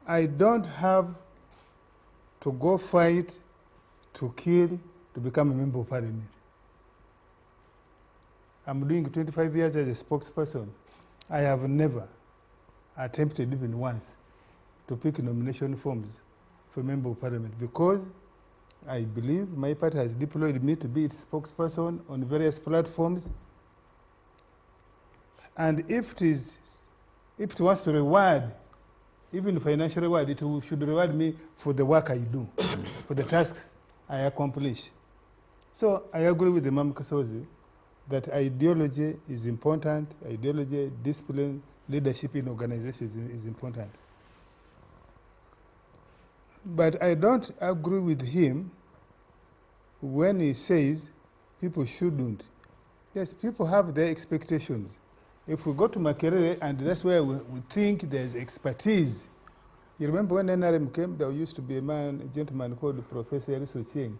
I don't have to go fight, to kill, to become a member of parliament. I'm doing 25 years as a spokesperson. I have never attempted even once to pick nomination forms for member of parliament because I believe my party has deployed me to be its spokesperson on various platforms. And if it wants to reward, even financial reward, it should reward me for the work I do, for the tasks I accomplish. So I agree with Imam Kasozi that ideology is important, ideology, discipline, leadership in organizations is important. But I don't agree with him when he says people shouldn't. Yes, people have their expectations. If we go to Makerere, and that's where we think there's expertise. You remember when NRM came, there used to be a gentleman called Professor Eriso Cheng.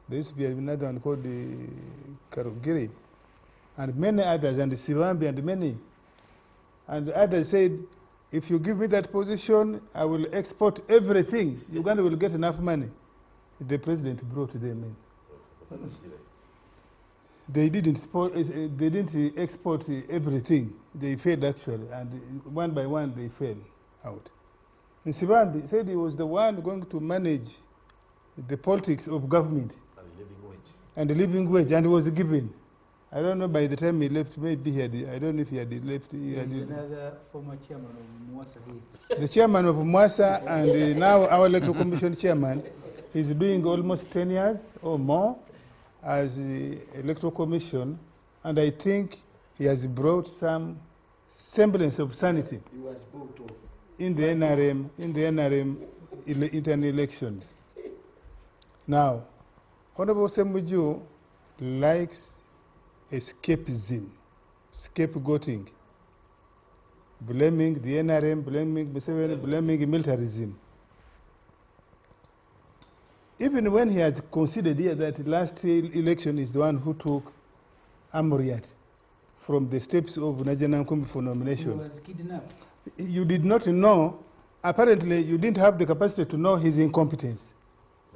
There used to be another one called Karugiri, and many others, and Sivambi, and many. And others said, if you give me that position, I will export everything. Uganda will get enough money. The president brought them in. they didn't export everything. They failed actually, and one by one they fell out. And Sibambi said he was the one going to manage the politics of government and the living wage, and was given. I don't know, by the time he left, maybe he had, I don't know if he had left. Another former chairman of Mwasa here. The chairman of Mwasa and now our electoral commission chairman is doing almost 10 years or more as the electoral commission, and I think he has brought some semblance of sanity in the NRM, internal elections. Now, Honorable Ssemujju likes escapism, scapegoating, blaming the NRM, blaming Museveni, blaming militarism. Even when he has considered here that the last election is the one who took Amuriat from the steps of Najanankumbi for nomination. He was kidnapped. You did not know, apparently you didn't have the capacity to know his incompetence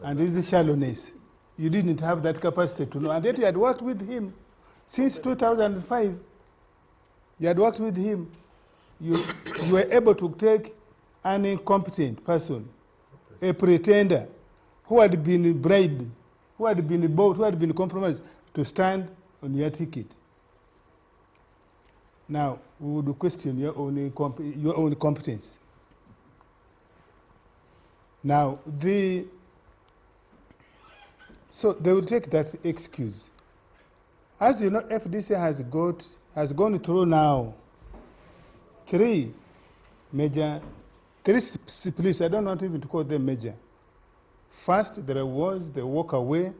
and his shallowness. You didn't have that capacity to know, and yet you had worked with him since 2005. You had worked with him. You were able to take an incompetent person, a pretender, who had been bribed, who had been bought, who had been compromised, to stand on your ticket. Now, we would question your own competence. Now, so they will take that excuse. As you know, FDC has gone through now three splits. I don't want even to call them major. First, there was the walk away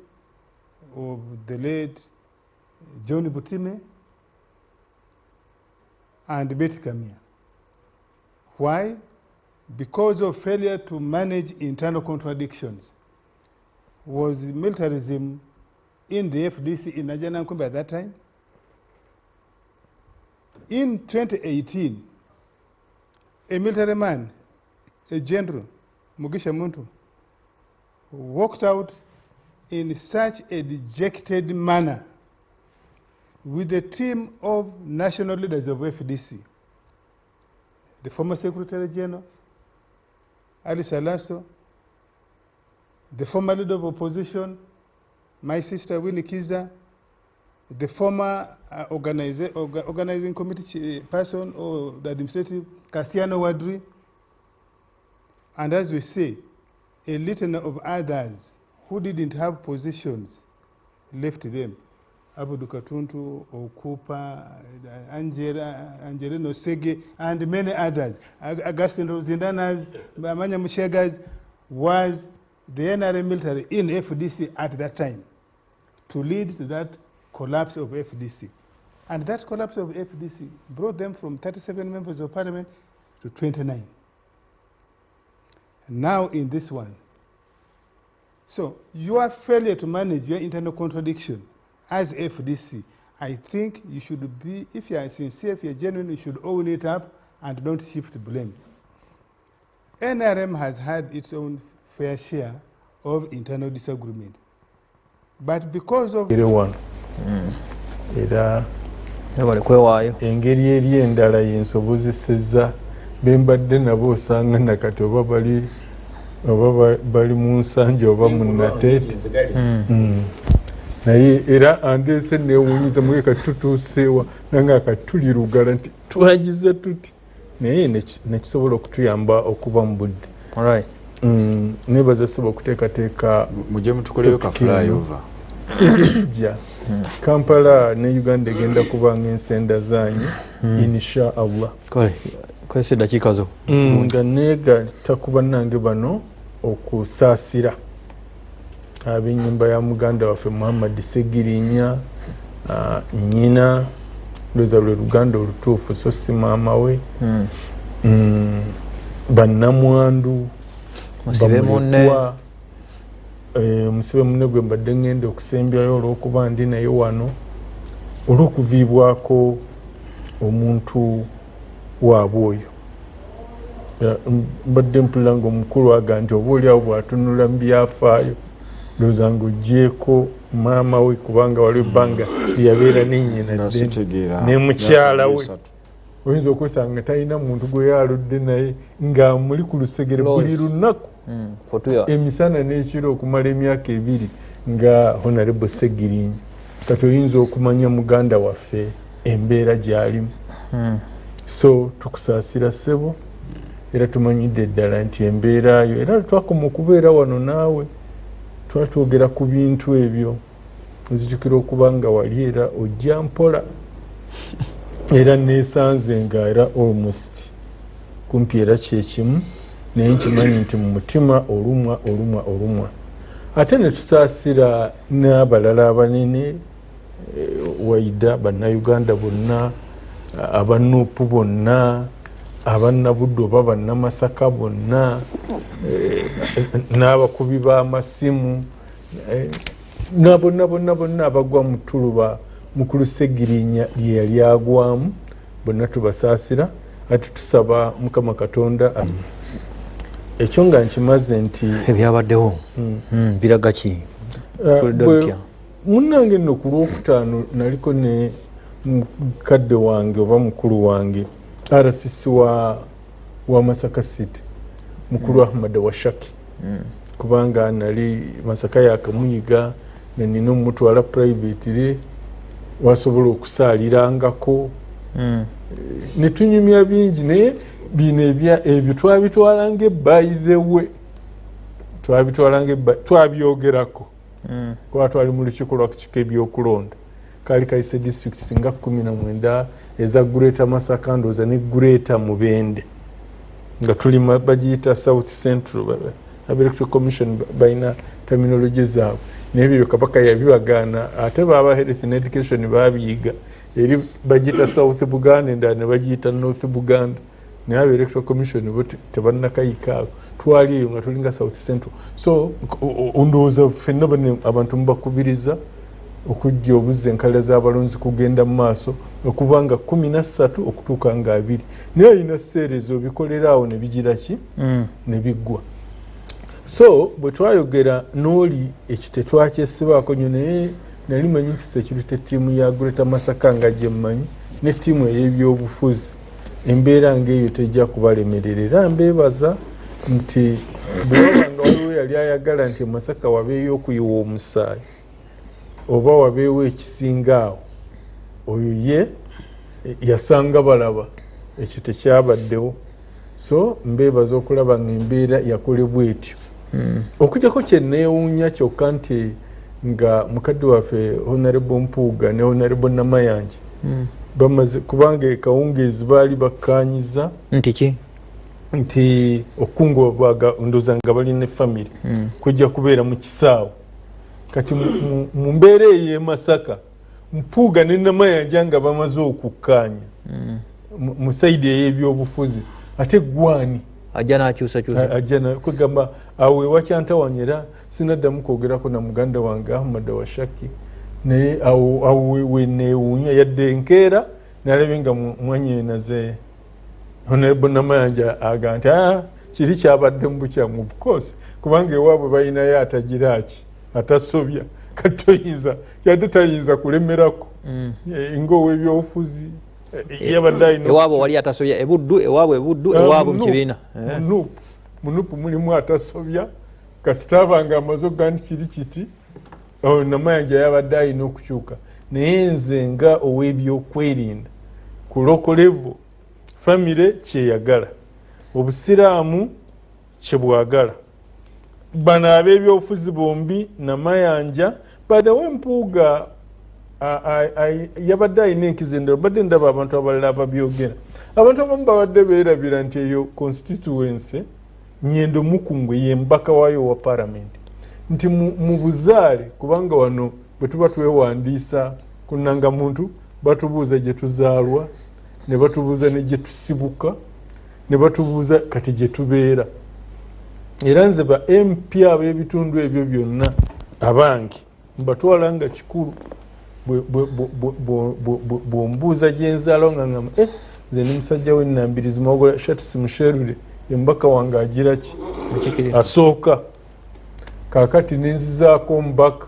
of the late John Butime and Betty Kamia. Why? Because of failure to manage internal contradictions. Was militarism in the FDC in Najanankumbi at that time? In 2018, a military man, a general, Mugisha Muntu, walked out in such a dejected manner with a team of national leaders of FDC. The former Secretary General, Ali Salaso, the former leader of opposition, my sister Winnie Kiza, the former organizing committee person or the administrative, Cassiano Wadri, and as we say, a litany of others who didn't have positions left them. Abudu Katuntu, Okupa, Angelino Sege, and many others. Augustine Rosindanas, Amanya Mushegas, was the NRM military in FDC at that time to lead to that collapse of FDC. And that collapse of FDC brought them from 37 members of parliament to 29. Now in this one. So your failure to manage your internal contradiction as FDC, I think you should be, if you are sincere, if you are genuine, you should own it up and don't shift blame. NRM has had its own fair share of internal disagreement. But because of era engeri eri endala yensobozesezza bembadde nabo osanga nakati oba bali mu nsanja oba mu nateete naye era andeese neewunyiza muge kati tutuuseewa nange akatuli lugala nti twagize tuti naye nekisobola okutuyamba okuba mu budde nebaza soba okuteekateeka mujje mutukoleyo ka flyover ja Kampala ne Uganda egenda kubanga ensenda zanyu insha Allah kwese dakika zo nga neega takuba nange bano okusaasira ab'ennyumba ya muganda waffe Muhammad Segirinya nnyina ndoza lwe luganda olutuufu so si maama we bannamwandu bamulekwa musibe munne gwe mbadde ngenda okusembyayo olw'okuba ndi naye wano olw'okuviibwako omuntu waabwe oyo mbadde mpulira ng'omukulu aga nti oba oliawo bw'atunula mu byafaayo ndowooza ng'oggyeko maama we kubanga waliwo ebbanga yabeera nennyina ne mukyala we oyinza okwesanga talina muntu gwe yaludde naye nga muli ku lusegere buli lunaku emisana n'ekiro okumala emyaka 2 nga Honorable Segirinya kati oyinza okumanya muganda waffe embeera gy'alimu. So tukusaasira ssebo era tumanyidde ddala nti embeera yo era twakoma okubeera wano naawe twatwogera ku bintu ebyo nzijukira okuba nga wali era ojja mpola era neesanze nga era almost kumpi era kyekimu naye nkimanyi nti mu mutima olumwa ate ne tusaasira n'abalala abanene waida bannayuganda bonna abanuupu bonna abannabuddu oba bannamasaka bonna n'abakubi b'amasimu bonna abagwa mu ttuluba mukulu Segirinya lye yali agwamu bonna tubasaasira ate tusaba Mukama Katonda ekyo nga nkimaze nti ebyabaddewo biraga ki munnange nno ku Lwokutaano naliko ne mukadde wange oba mukulu wange RCC wa Masaka City mukulu Ahmad Washaki kubanga nali Masaka yakamuyiga nina omutwala private wasobola okusaalirangako netunyumya bingi naye bino ebyo twabitwalanga by the way twabyogerako kuba twali mu lukiiko lw'akakiiko ebyokulonda kaali kayise district singa 19 eza Greater Masaka ndowooza ne Greater Mubende nga tuli bagiyita South Central Electoral Commission balina terminology zaabwe naye ebyo Kabaka yabibagaana ate baaba Health and Education baabiyiga eri bagiyita South Buganda endala ne bagiyita North Buganda naye aba Electoral Commission bo tebannakayikaako twali eyo nga tulinga South Central. So ndowooza ffenna abantu mubakubiriza okujja obuzza enkala z'abalonzi kugenda mu maaso okuva nga 13 okutuuka nga 2 naye alina seerezo obikolera awo ne bigira ki ne biggwa. So bwe twayogera n'oli ekyo tetwakyesibaako nnyo naye nali manyi nti security ttiimu ya Greater Masaka nga gye mmanyi ne ttiimu ey'ebyobufuzi embeera ng'eyo tejja kubalemerera era mbeebaza nti bwewabanga waliwo yali ayagala nti Masaka wabeeyo okuyiwa omusaayi oba wabeewo ekisinga awo oyo ye yasanga balaba ekyo tekyabaddewo. So mbeebaza okulaba ng'embeera yakolebwa etyo okujjako kye neewuunya kyokka nti nga mukadde waffe Honorable Mpuuga ne Honorable Namayanja bamaze kubanga ekawungeezi baali bakkaanyiza nti okukungubwaga ndowooza nga balina famire kujja kubeera mu kisaawe kati mu mbeera eyo e Masaka Mpuuga ne Namayanja nga bamaze okukkaanya mu sayidi ey'ebyobufuzi ate gwani ajja n'akyusakyusa kwegamba awo ewakyantawanyera sinaddamu kwogerako na muganda wange Ahmad Washaki naye awo weneewuunya yadde enkeera nalabe nga mwanyenaze Honorable Namayanja aga nti kiri kyabadde mu bukyamu of course kubanga ewaabwe balinayo atagiraki atasobya kati toyinza yadde tayinza kulemerako ng'ow'ebyobufuzi ewaabwe wali atasobya ebuddu ewaabwe ebuddu ewaabwe mu kibiina munupu mulimu atasobya kasitaba nga amaze okuga nti kiri kiti Namayanja yabadde alina okukyuka naye nze nga ow'ebyokwerinda ku local level famire kyeyagala obusiraamu kyebwagala bano ab'ebyobufuzi bombi Namayanja by the way Mpuuga yabadde alina enkizendero badde ndaba abantu abalala ababyogera abantu abamu babadde beerabira nti eyo constituency Nyendo Mukambwe ye mbaka waayo wa parliament nti mu buzaale kubanga wano bwe tuba twewandiisa ku nnangamuntu batubuuza gye tuzaalwa ne batubuuza ne gye tusibuka ne batubuuza kati gye tubeera era nze ba MP ab'ebitundu ebyo byonna abange mbatwala nga kikulu bw'ombuuza gye nzaalawo nga ngamba nze ne musajja w'ennambirizi Mwagola Shati Simusherure embaka wange agira ki asooka kakati nenzizaako mbaka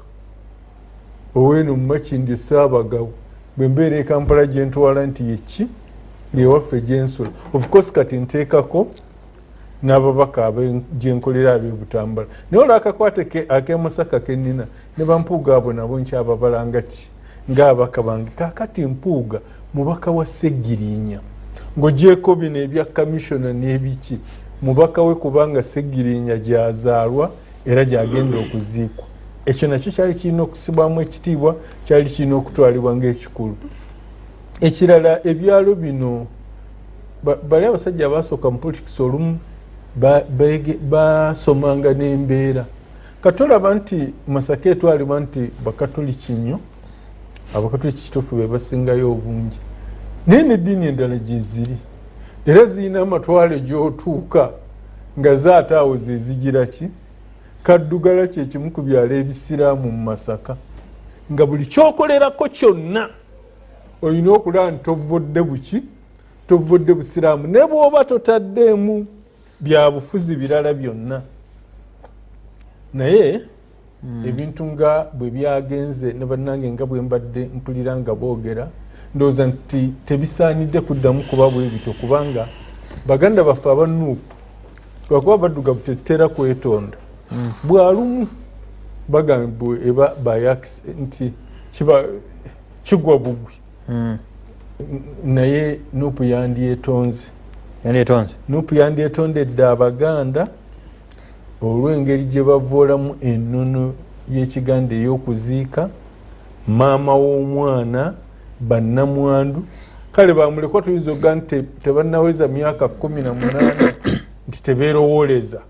oweno Makindye Ssaabagabo bwe mbeera e Kampala gye ntwala nti yeki yewaffe gyensula. Of course kati nteekako n'ababaka gye nkolera ab'e Butambala. Naye olwo akakwate ak'e Masaka ke nnina ne Bampuuga abo nabo nkyababala ng'abaka bange. Kaakati Mpuuga mubaka wa Sseggirinya ng'ogyeko bino ebya kamishona n'ebiki, mubaka we kubanga Sseggirinya gy'azaalwa era gy'agenda okuziikwa. Ekyo nakyo kyali kirina okusibwamu ekitiibwa, kyali kirina okutwalibwa ng'ekikulu. Ekirala ebyalo bino bali abasajja abasooka mu politics olumu basomanga n'embeera. Katolaba nti Masaka etwalibwa nti bakatoliki nnyo, abakatoliki kituufu be basingayo obungi, naye n'eddiini endala gye ziri era zirina amatwale gy'otuuka nga zaate awo ze zigira ki. Kaddugala kye kimu ku byalo ebisiraamu mu Masaka, nga buli kyokolerako kyonna olina okulaba nti tovvodde buki, tovvodde busiraamu, ne bw'oba totaddeemu bya bufuzi birala byonna. Naye ebintu nga bwe byagenze ne bannange nga bwe mbadde mpulira nga boogera, ndowooza nti tebisaanidde kuddamu kuba bwe bityo, kubanga baganda baffe abanuupu lwakuba baddugavu tetera kwetonda. Bwalumu bagambwe eba bayakisi nti kigwa bugwi, naye Nuupu yandyetonze. Nuupu yandyetondedde Abaganda olw'engeri gye bavoolamu ennono y'Ekiganda ey'okuziika maama w'omwana bannamwandu. Kale bamulekwa tuyinza okuga nti tebannaweza myaka 18 nti tebeerowooleza.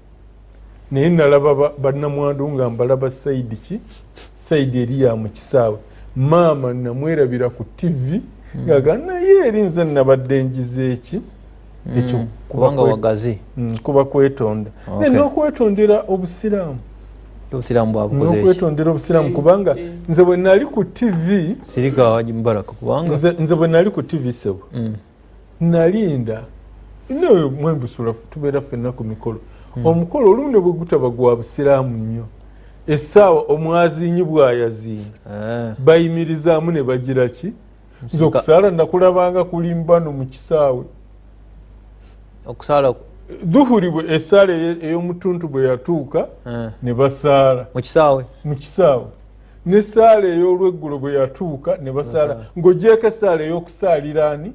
Naye nalaba bannamwandu nga mbalaba Saidi Eriya mu kisaawe. Maama namwerabira ku TV ngaga naye erinza nabadde njize eki ekyo kubanga wagazi kuba kwetonda. Naye n'okwetondera obusiraamu. Obusiraamu bwabukoze eki. N'okwetondera obusiraamu kubanga nze bwe nali ku TV Sirika Haji Mubaraka kubanga nze bwe nali ku TV sebo nalinda naye mwembusula tubeera ffenna ku mikolo. Omukolo olumu ne bwe gutaba gwa busiraamu nnyo, essaawa omwaziinyi bw'ayaziina bayimirizaamu ne bagira ki. Nze okusaala nakulabanga kulimbano mu kisaawe. Okusaala Duhuri bwe essaala ey'omutuntu bwe yatuuka ne basaala mu kisaawe, n'essaala ey'olweggulo bwe yatuuka ne basaala, ng'ogyeko essaala ey'okusaalira ani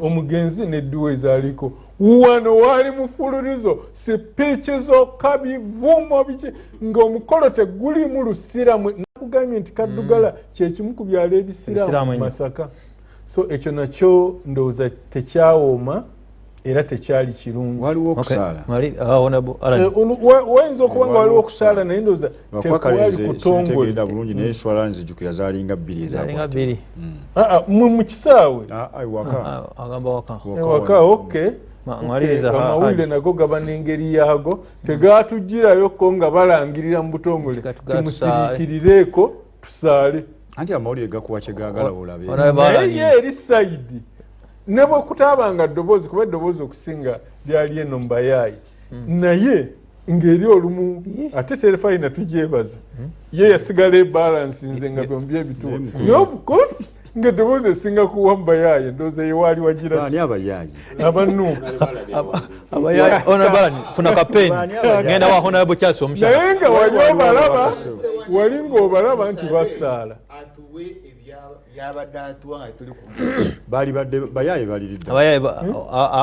omugenzi n'edduwa ezaaliko. Wano waali mufululizo sipiiki zokka bivumo biki ng'omukolo tegulimu lusiramu. Nakugambye nti Kaddugala kye kimu ku byalo ebisiraamu mu Masaka. So ekyo nakyo ndowooza tekyawooma era tekyali kirungi. Waliwo okusaala. Wayinza okuba nga waliwo okusaala naye ndowooza tekwali kutongole. Bulungi naye swala nzijukira zaalinga 2 ezaakwata. Mu kisaawe. Waka. Okay. Amawulire nago gaba n'engeri yaago tegaatugirayo ko nga balangirira mu butongole timusiriikirireeko tusaale. Anti amawulire gakuwa kye gaagala olabe. Naye eri sayidi ne bwe kutaabanga ddoboozi kuba eddoboozi okusinga lyali eno mbayaayi, naye ng'eri olumu ate terefayina tugyebaza ye yasigala ebalansi nze nga byombi ebituufu. Naye of course ng'eddoboozi esinga kuwa mbayaayi ndowooza ye waali wagira ani abayaayi abanuupu abayaayi onabalani funa kapeeni ngenda wa honorable Charles omushaka. Naye nga wali ng'obalaba nti basaala bali badde bayaayi baliridde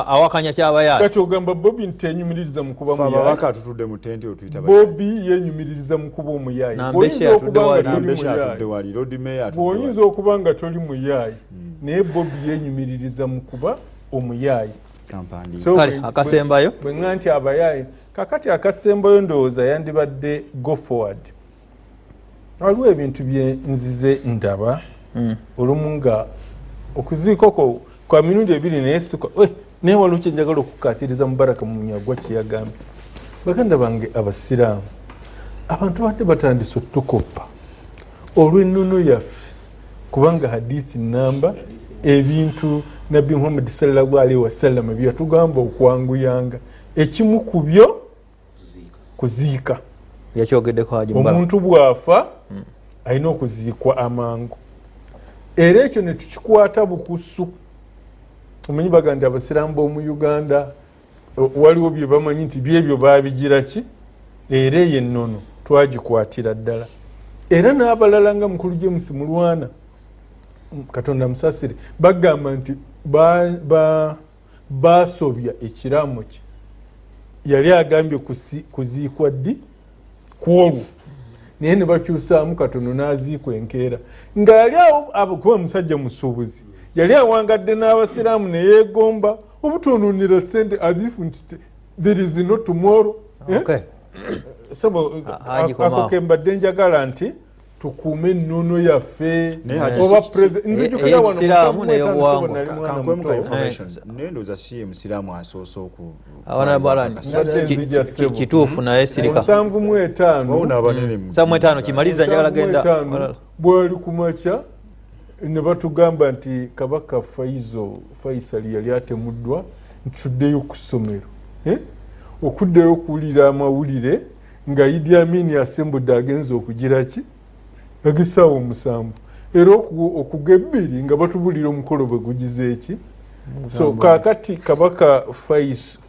awakanya ky'abayaayi. Kati ogamba Bobi nti enyumiririza mu kuba muyaayi. Ababaka tutudde mu tente otuyita bayaayi. Bobi yenyumiririza mu kuba omuyaayi. Oyinza okuba nga toli muyaayi naye Bobi yenyumiririza mu kuba omuyaayi. Kale akasembayo bwe nga nti abayaayi kakati akasembayo ndowooza yandibadde go forward. Waliwo ebintu bye nzize ndaba olumu nga okuziikoko kwa mirundi 2 naye siko naye waliwo kye njagala okukatiriza Mubaraka Munyagwa kye yagambye. Baganda bange abasiraamu abantu badde batandise otukoppa olw'ennono yaffe kubanga hadithi namba ebintu Nabbi Muhammad sallallahu alaihi wasallam byatugamba okwanguyanga ekimu ku byo kuziika. yakyogeddeko Haji Mbala. Omuntu bw'afa alina okuziikwa amangu. Era ekyo ne tukikwata bukusu. Omanyi baganda abasiraamu b'omu Uganda waliwo bye bamanyi nti byebyo baabigira ki? Era eyo ennono twagikwatira ddala. Era n'abalala nga mukulu James Mulwana Katonda musasire bagamba nti basobya ekiraamo kye. Yali agambye kuziikwa ddi kwolwo naye ne bakyusaamu katono n'aziikwa enkeera nga yali awo kuba musajja musuubuzi yali awangadde n'abasiraamu ne yeegomba obutonoonera ssente azifu nti there is no tomorrow. Ako ke mbadde njagala nti tukuume ennono yaffe oba nzijukira wano nendoza si musiraamu asoose kituufu naye sirika 7:5 kimaliza njagala genda bwali kumakya ne batugamba nti Kabaka Faisal yali atemuddwa ntuddeyo ku ssomero okuddeyo okuwulira amawulire nga Idi Amin asembudde agenza okugira ki agisaawo 7 era okugebbiri nga batubulira omukolo bwe gugize eki. So kakati Kabaka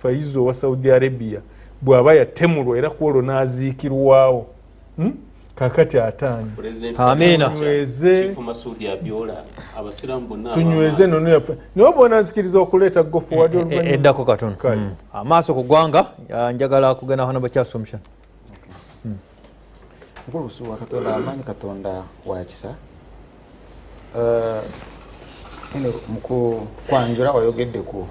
Faizo wa Saudi Arabia bw'aba yatemulwa era kwolwo n'aziikirwawo kakati ataani amina tunyweze nono yaffe naye bw'onaazikiriza okuleeta go forward eddako katono amaaso ku ggwanga njagala kugenda hano bakyasomusha Nkulu Suwa Katonda amanyi Katonda wa kisa muku kwanjula wayogeddeko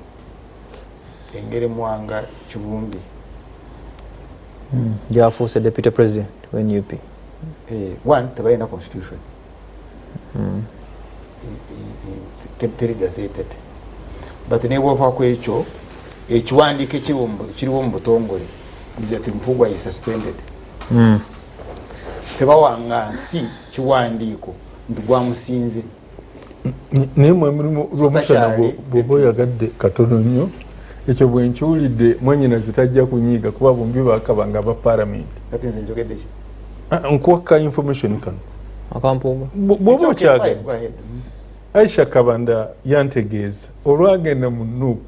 engeri Mwanga Kibumbi gyafuuse deputy president we NUP. One tebalina constitution teri gazetted but nebwova ku ekyo ekiwandiiko kiriwo mu butongole nti Mpugwa is suspended. Tebawanga nsi kiwandiiko nti gwamusinze naye mwemirimu lw'omusana bw'oba oyagadde katono nnyo ekyo bwe nkiwulidde mwanyinaze tajja kunyiiga kuba bombi baakabanga aba palamenti. Kati nze njogedde ki? Nkuwakka information kano akampuuga bw'oba okyagadde. Aisha Kabanda yantegeeza olwagenda mu NUP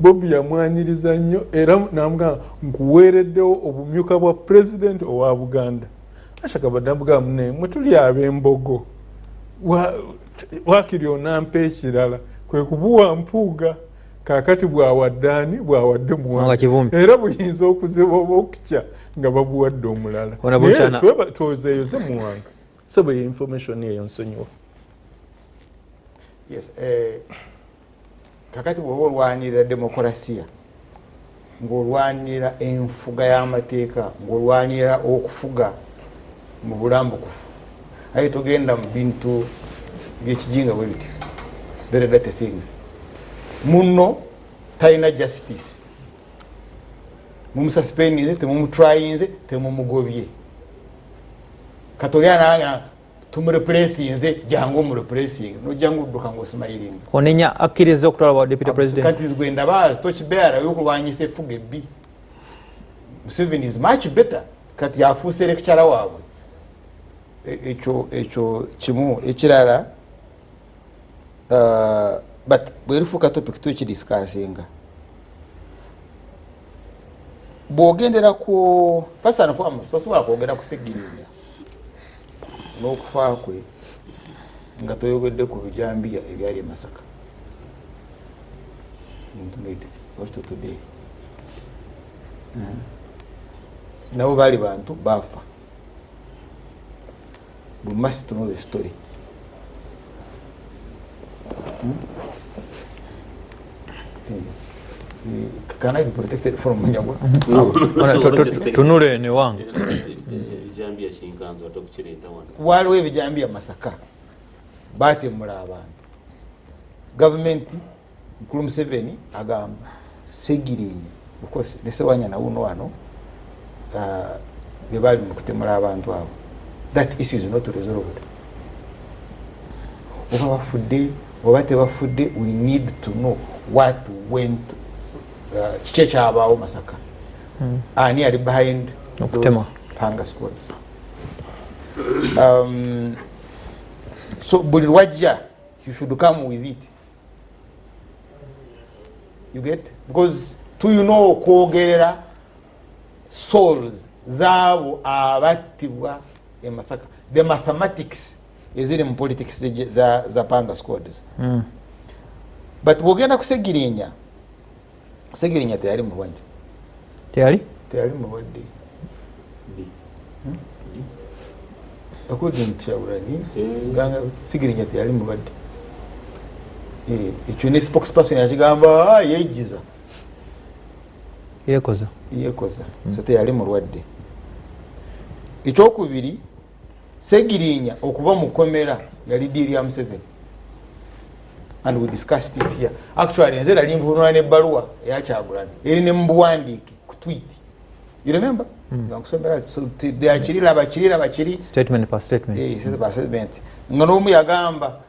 Bobi yamwanyiriza nnyo era namugamba nkuweereddewo obumyuka bwa president owa Buganda. Aisha Kabanda amugamba munne mwe tuli ab'embogo waakiri onampa ekirala kwe kubuwa Mpuuga kaakati bwawaddaani bwawadde Mwanga era buyinza okuziba oba okukya nga babuwadde omulala twozeeyoze Mwanga saba ye information eyo nsonyiwa. Yes, kakati bw'oba olwanirira demokolasiya ng'olwanirira enfuga y'amateeka ng'olwanirira okufuga mu bulambukufu aye togenda mu bintu by'ekijinga bwe biti very dirty things muno talina justice mumususpendinze temumutryinze temumugobye katolyananga tumureplacinze jangu omureplacing nojangu odduka ng'osimayiringa onenya akkiriza okutwala bwa deputy president countries gwenda baazi tokibeera yokulwanyisa efuga ebbi Museveni is much better kati yafuuse lecturer waabwe ekyo kimu ekirala but bwerifuuka topic tukidiscussinga bw'ogendera ku first and foremost tosobola kwogera kusegiringa n'okufa kwe nga toyogedde ku bijambiya ebyali e Masaka today nabo baali bantu bafa. We must know the story. Can I be protected from Nyagwa? Tunule ne wange. Waliwo ebijambiya Masaka batemula abantu. Gavumenti Mukulu Museveni agamba Segirinnya because nesewanya na uno wano be bali mu kutemula abantu abo. That issue is not resolved. Oba bafudde oba tebafudde, we need to know what went kiki ekyabaawo Masaka. Ani ali behind panga squads. So buli lwajja you should come with it. You get? Because tuyina okwogerera souls zaabo abattibwa e Masaka. The mathematics eziri mu politics za panga squads. But bwogenda kusegirinya teyali mulwadde. Teyali mulwadde. According to Yaurani, Sigirinya teyali mulwadde. Ekyo ne spokesperson yakigamba yeejiza. Yeekoza. So teyali mulwadde. Ekyokubiri, Segirinya okuva mu komera yali diri ya Museveni. And we discussed it here. Actually, nze nali nvunula n'ebbaluwa eya Kyagulanyi eri ne mbuwandiike ku tweet. You remember? So abakiri statement per statement. Statement. Nga n'omu yagamba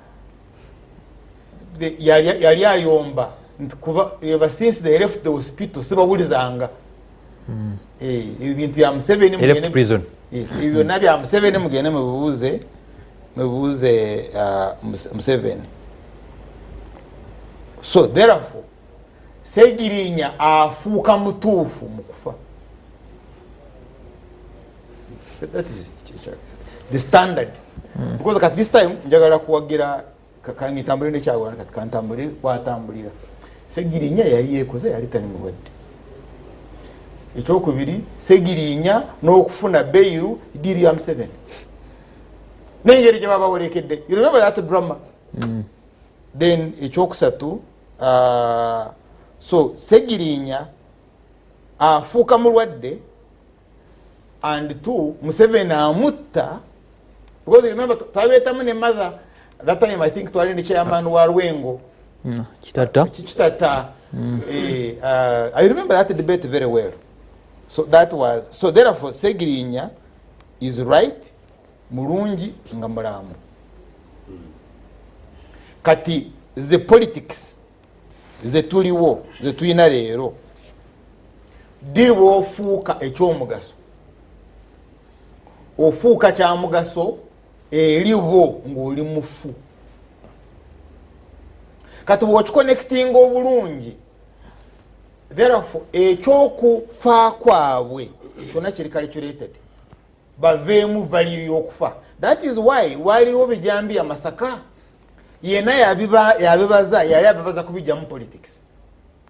yali ayomba nti kuba since they left the hospital sibawulizanga ebintu bya Museveni left prison. Yes, ibyo nabya Museveni mugende mubuuze Museveni. So therefore Segirinya afuuka mutuufu mu kufa. That is the standard. Because at this time njagala kuwagira kangitambulira ne Kyagulanyi kati kantambulira watambulira. Segirinya yali yekoze yali tani mulwadde. Ekyokubiri Segirinya n'okufuna beiru diri ya Museveni. N'engeri gye babawerekedde. You remember that drama? Then ekyokusatu so Segirinya afuuka mulwadde and two Museveni amutta because you remember twabetamu ne mother that time I think twali ne chairman wa Rwengo Kitata. I remember that debate very well. So that was so therefore Segirinya is right mulungi nga mulamu. Kati the politics zetuliwo zetuyina leero diwo ofuuka ekyomugaso ofuuka kya mugaso eriwo ng'oli mufu. Kati bw'okiconnectinga obulungi therefore ekyokufa kwabwe kyonna kiri calculated baveemu value y'okufa. That is why waliwo bijambi Masaka yena yabibaza yali abibaza kubijja mu politics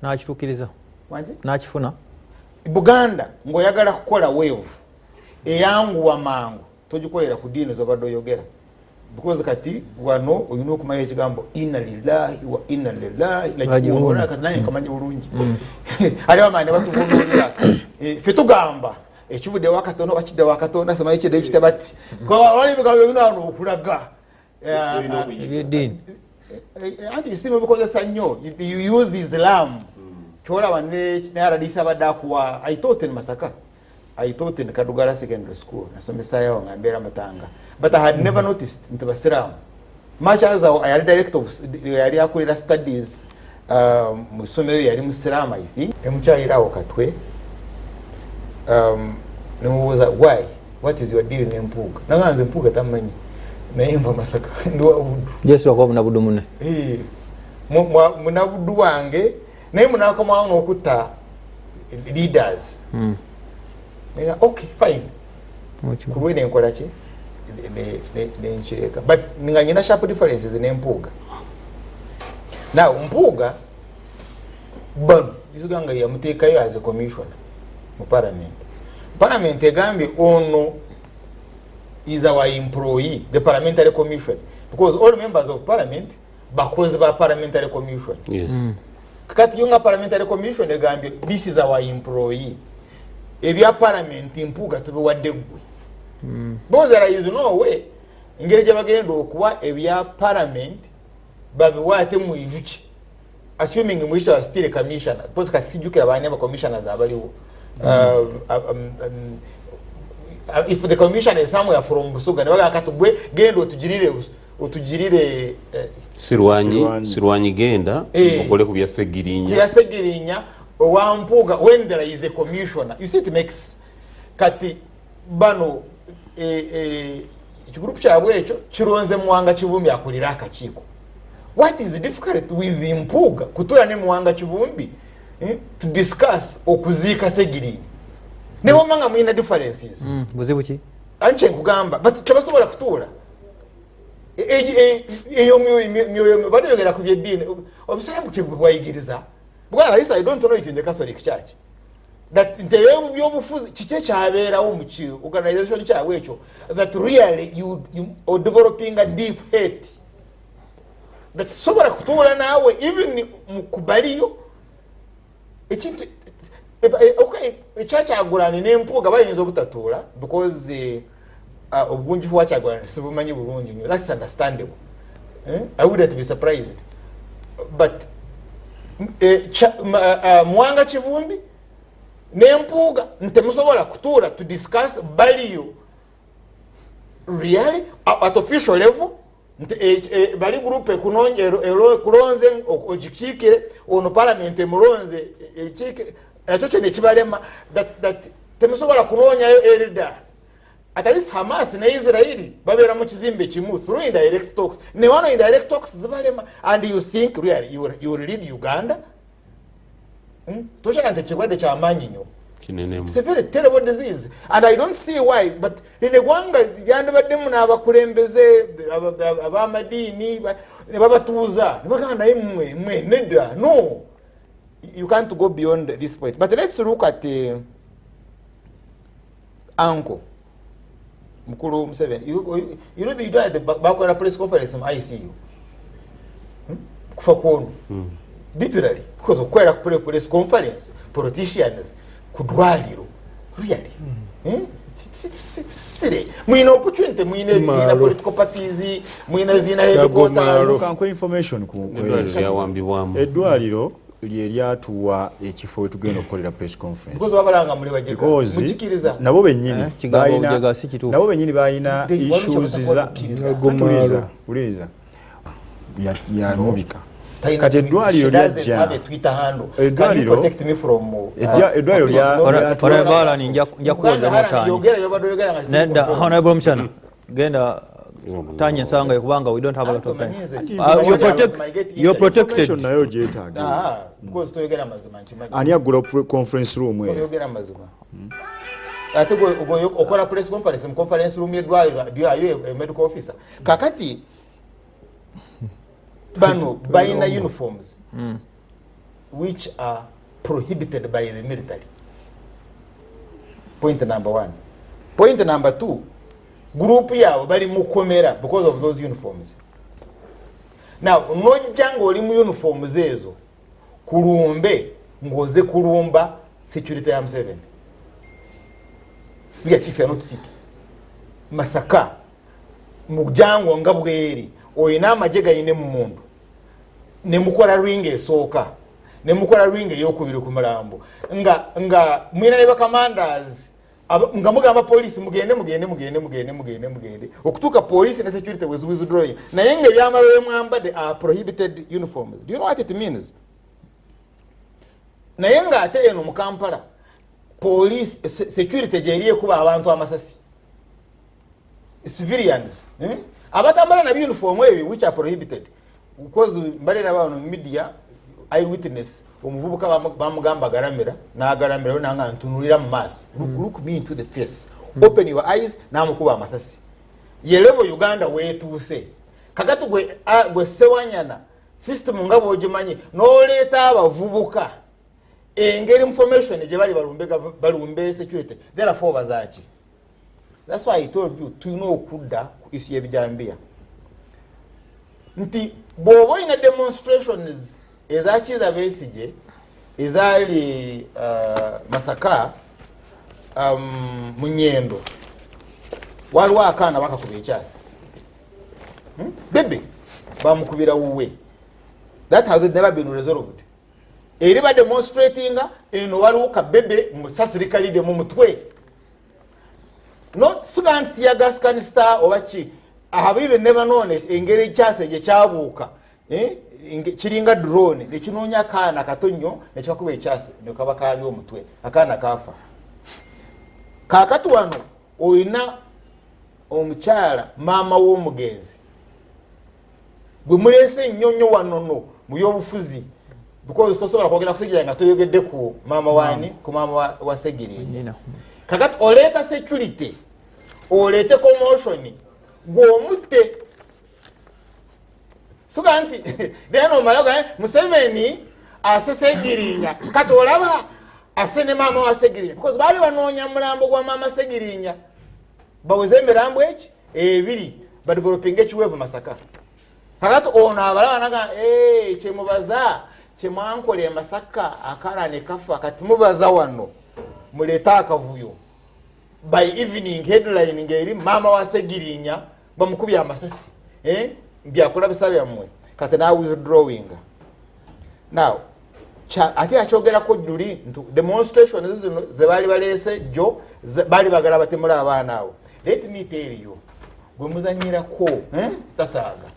n'akituukiriza n'akifuna. Buganda ng'oyagala kukola wave eyanguwa mangu togikolera ku diini z'obadde oyogera because kati wano olina okumanya ekigambo inna lillahi wa inna ilaihi raji'un kati naye nkamanyi bulungi ali bamaani batuvuunulira ffe tugamba ekivudde wakatono bakidde wakatonda semayo ekidde ekite bati wali bigambo bino wano okulaga anti bisimu bikozesa nnyo you use Islam kyolaba ne RDC abadde akuwa I taught in Masaka. I taught in Kadugala Secondary School. Nasomesayo nga mbeera Matanga. But I had never noticed nti Basiramu. Much as I had director of yali akolera studies mu ssomero yali Musiramu I think. Emukyayirawo Katwe. Nemubuuza why? What is your deal n'empuuga? Nagamba empuuga tamanyi. Naye nva Masaka ndi wabuddu. Yesu wakuba munabuddu munne. Munabuddu wange naye munakomawo n'okutta leaders. Okay, fine. Kulwe nenkola ki? Nenkireka. But nga nyina sharp differences n'empuuga. Now mpuuga bano isuganga yamuteekayo as a commissioner mu parliament. Parliament egambye ono is our employee, the parliamentary commission, because all members of parliament bakozi ba parliamentary commission. Yes. Kati yunga parliamentary commission egambye this is our employee. Ebya parliament impuuga tubiwadde gwe. Because there is no way engeri gye bagenda okuwa ebya parliament babiwaate mu ivuki assuming mwisho was still a commissioner because kasijukira baani aba commissioners abaliwo. If the commissioner is somewhere from Busuga ne baga katugwe genda otugirire Sirwanyi genda okole ku bya Segirinya owampuuga when there is a commissioner. You see it makes kati bano ekigrupu kyabwe ekyo kironze Muwanga Kivumbi akulira akakiiko. What is difficult with Mpuuga kutura ne Muwanga Kivumbi to discuss okuziika Segirinnya? Ne bomanga mwina differences. Buzibu ki? Anche nkugamba but tebasobola kutuula. Eyo myoyo badayogera ku byeddiini obusalamu kyebwayigiriza. Bwana Raisa, I don't know it in the Catholic Church. That nteyo byobufuzi kike kyabeerawo mu organization kyabwe ekyo that really you are developing a deep hate. That sobola kutuula naawe even mukubaliyo ekintu okay ekyakyagulanyi n'Empuuga bayinza obutatuula because obungifu bwakyagulana sibumanyi bulungi nnyo. That's understandable. I wouldn't be surprised. But Muwanga Kivumbi n'Empuuga ntemusobola kutuula to discuss value really at official level. Bali group ekunonje kulonze ojikiikire ono parliament emulonze ekiikire ekyo ne kibalema that temusobola kunonyayo erida. At least Hamas na Israeli babera mu kizimbe kimu through indirect talks. Ne wano indirect talks zibalema and you think really you will lead Uganda? Tosha kante chigwade cha amanyi nnyo. It's a very terrible disease and I don't see why, but in the gwanga yandi bademu n'abakulembeze abamadiini ne babatuuza ne bagamba naye mwe nedda. No, you can't go beyond this point. But let's look at Uncle Mukulu Museveni. You know the guy bakola press conference mu ICU kufa kwonu literally because okwera ku press conference politicians kudwaliro really mwina opportunity mwina political parties mwina zina headquarters kanko information ku edwaliro lyatuwa ekifo etugenda okukolera press conference because babalanga muri bajeka mukikiriza nabo benyini bayina issues za uliza ya mubika kati edwaliro lyajja edwaliro lya nja kuwonda motani nenda honorable Mchana genda tanya nsanga kubanga we don't have a lot of time. You're protected. Nayo jetaaga because toyogera mazima nkimanyi ani agula conference room toyogera mazima ate go okola press conference mu conference room edwaliro ayo medical officer kakati bano bayina uniforms which are prohibited by the military. Point number 1. Point number 2, group yabo bali mukomera because of those uniforms. Now nojjanga oli mu uniforms ezo kulumbe ngoze kulumba security ya M7. If you are not sick. Masaka mujjango nga bweri oyina amajega yine mu mundu ne mukola ringe esooka ne mukola ringe yokubiri ku mulambo nga mwina ne commanders nga mugamba police mugende okutuka police ne security was withdrawing naye nga ebyamalo mwambade are prohibited uniforms. Do you know what it means? Naye nga ate eno mu Kampala police security jeriye kuba abantu amasasi civilians abatambala na uniform ebi which are prohibited because mbale na bano media eyewitness omuvubuka bamugamba garamira na garamira nanga ntunulira mu maso look me into the face open your eyes na mukuba amasasi yelevo Uganda wetuuse kakatu gwe sewanyana system ngabo ojimanyi no leta abavubuka engeri information je bali balumbe security therefore bazachi. That's why I told you to know kudda isi ebijambia nti bobo ina demonstrations ezachiza besije ezali Masaka munyendo waliwo akana bakakuba ekyasi bebe bamukubira wuwe. That has never been resolved. Eri ba demonstrating eno waliwo kabebe musasirikalide mu mutwe not slant tear gas canister obachi. I have even never known engeri kyase je kyabuuka kiringa drone ne kinonya kana katonyo ne kikakuba ekyase ne kabaka ali omutwe akana kafa kakatu wano oyina omukyala maama w'omugenzi bwe muleese Nnyonyo wanono mu byobufuzi because tosobola kwogera kusegira nga toyogedde ku maama wani ku maama wa Segirinnya kakati oleeta security oleete commotion gw'omutte suga nti deno malaga Museveni ase Segirinnya kati olaba ase ne maama wa Segirinnya because baali banoonya mulambo gwa maama Segirinnya baweze emirambo eki ebiri badevelopinga ekiweevu Masaka kakati ono abalaba naga kyemubaza kyemwankola e Masaka akala ne kafa kati mubaza wano muleeta akavuyo by evening headline ngeri maama wa Segirinnya bamukubya amasasi byakulabisa byammwe kati na withdrawing now ati achogerako juli demonstration zino ze bali baleese jo bali bagala batemula abaana abo let me tell you gwe muzanyirako tasaaga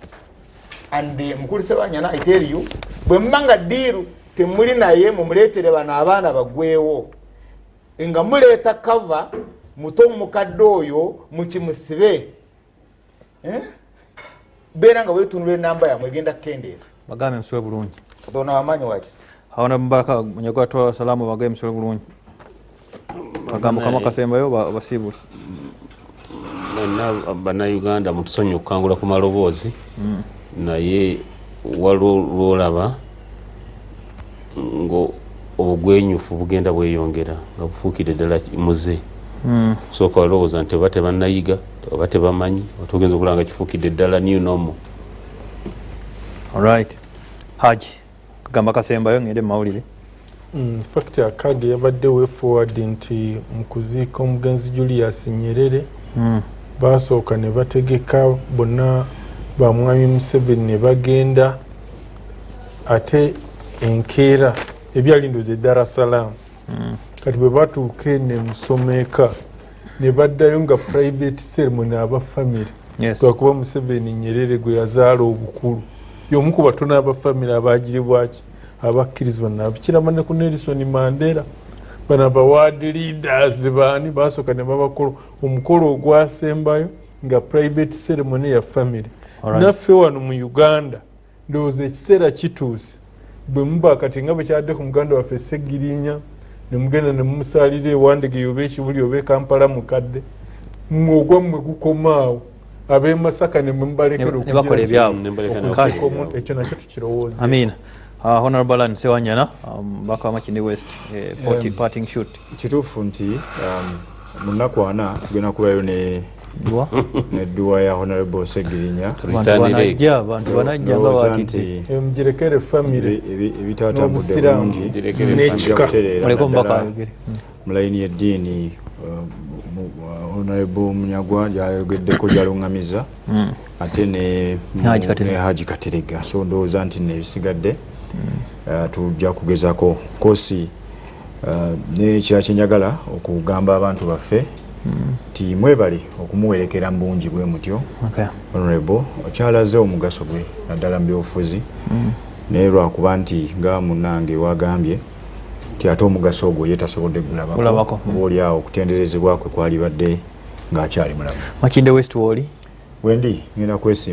and mukulu Ssemujju I tell you bwe mmanga diru temuli naye mumuleetere bana abaana bagwewo nga muleeta cover muto mukadde oyo mukimusibe beera nga weetunula enamba yamwe egenda kukendeera bagambe musule bulungi katonda wamanyi wakisa awana Mubaraka munyagwatwa salamu bagambe musule bulungi bagambo kama kasembayo basiibuli bannayuganda mutusonyiwe okukangula ku maloboozi naye walolaba ngo obugwenyufu bugenda bweyongera nga bufuukidde ddala muze sooka walowooza nti oba tebannayiga oba tebamanyi otugenza okulaba nga kifuukidde ddala new normal. Alright. Haji kagamba kasembayo ngende mawulire. Fact akage yabadde we forward nti mukuziika omugenzi Julius Nyerere basooka ne bategeka bonna bamwami Museveni ne bagenda ate enkeera ebyali ndoze Dar es Salaam kati bwe batuuka ne Musomeka ne baddayo nga private ceremony aba family lwakuba Museveni Nyerere gwe yazaala obukulu y'omu ku batono aba family abaagiribwaki abakkirizibwa nabikirama ne ku Nelson Mandela bana award leaders baani basooka ne babakola omukolo ogwasembayo nga private ceremony ya family. Naffe wano mu Uganda ndowooza ekiseera kituuse bwe muba kati nga bwe kyadde ku muganda waffe Segirinnya ne mugenda ne mumusaalira ewandege oba ekibuli oba Kampala mukadde mwogwa mmwe gukomaawo ab'e Masaka ne mubalekera okubakola ebyabo ekyo nakyo tukirowooza. Amina. Honorable Alan Sewanyana, Mbaka wa Makindye West, 40 parting shoot. Kituufu nti munaku ana tugenda kubayo ne dua ya Honorable Segirinnya. Bantu banajja nga batidde. Mugirekere family ebitaatambudde bulungi muleko Mbaka ayogere. Mu layini y'eddiini Honorable Munyagwa yayogeddeko gy'aluŋŋamiza ate ne Haji Katerega. So ndowooza nti nebisigadde tujja kugezaako of course nekira kyenjagala okugamba abantu baffe ti mwebale okumuwerekera mu bungi bwe mutyo Honorable okyalaze omugaso gwe naddala mu byobufuzi naye lwakuba nti nga munnange wagambye ti ate omugaso ogwo ye tasobodde gulabako obaoliawo okutenderezebwa kwe kwali badde ng'akyali mulamu. Makindye West woli wendi ngenda kwesimba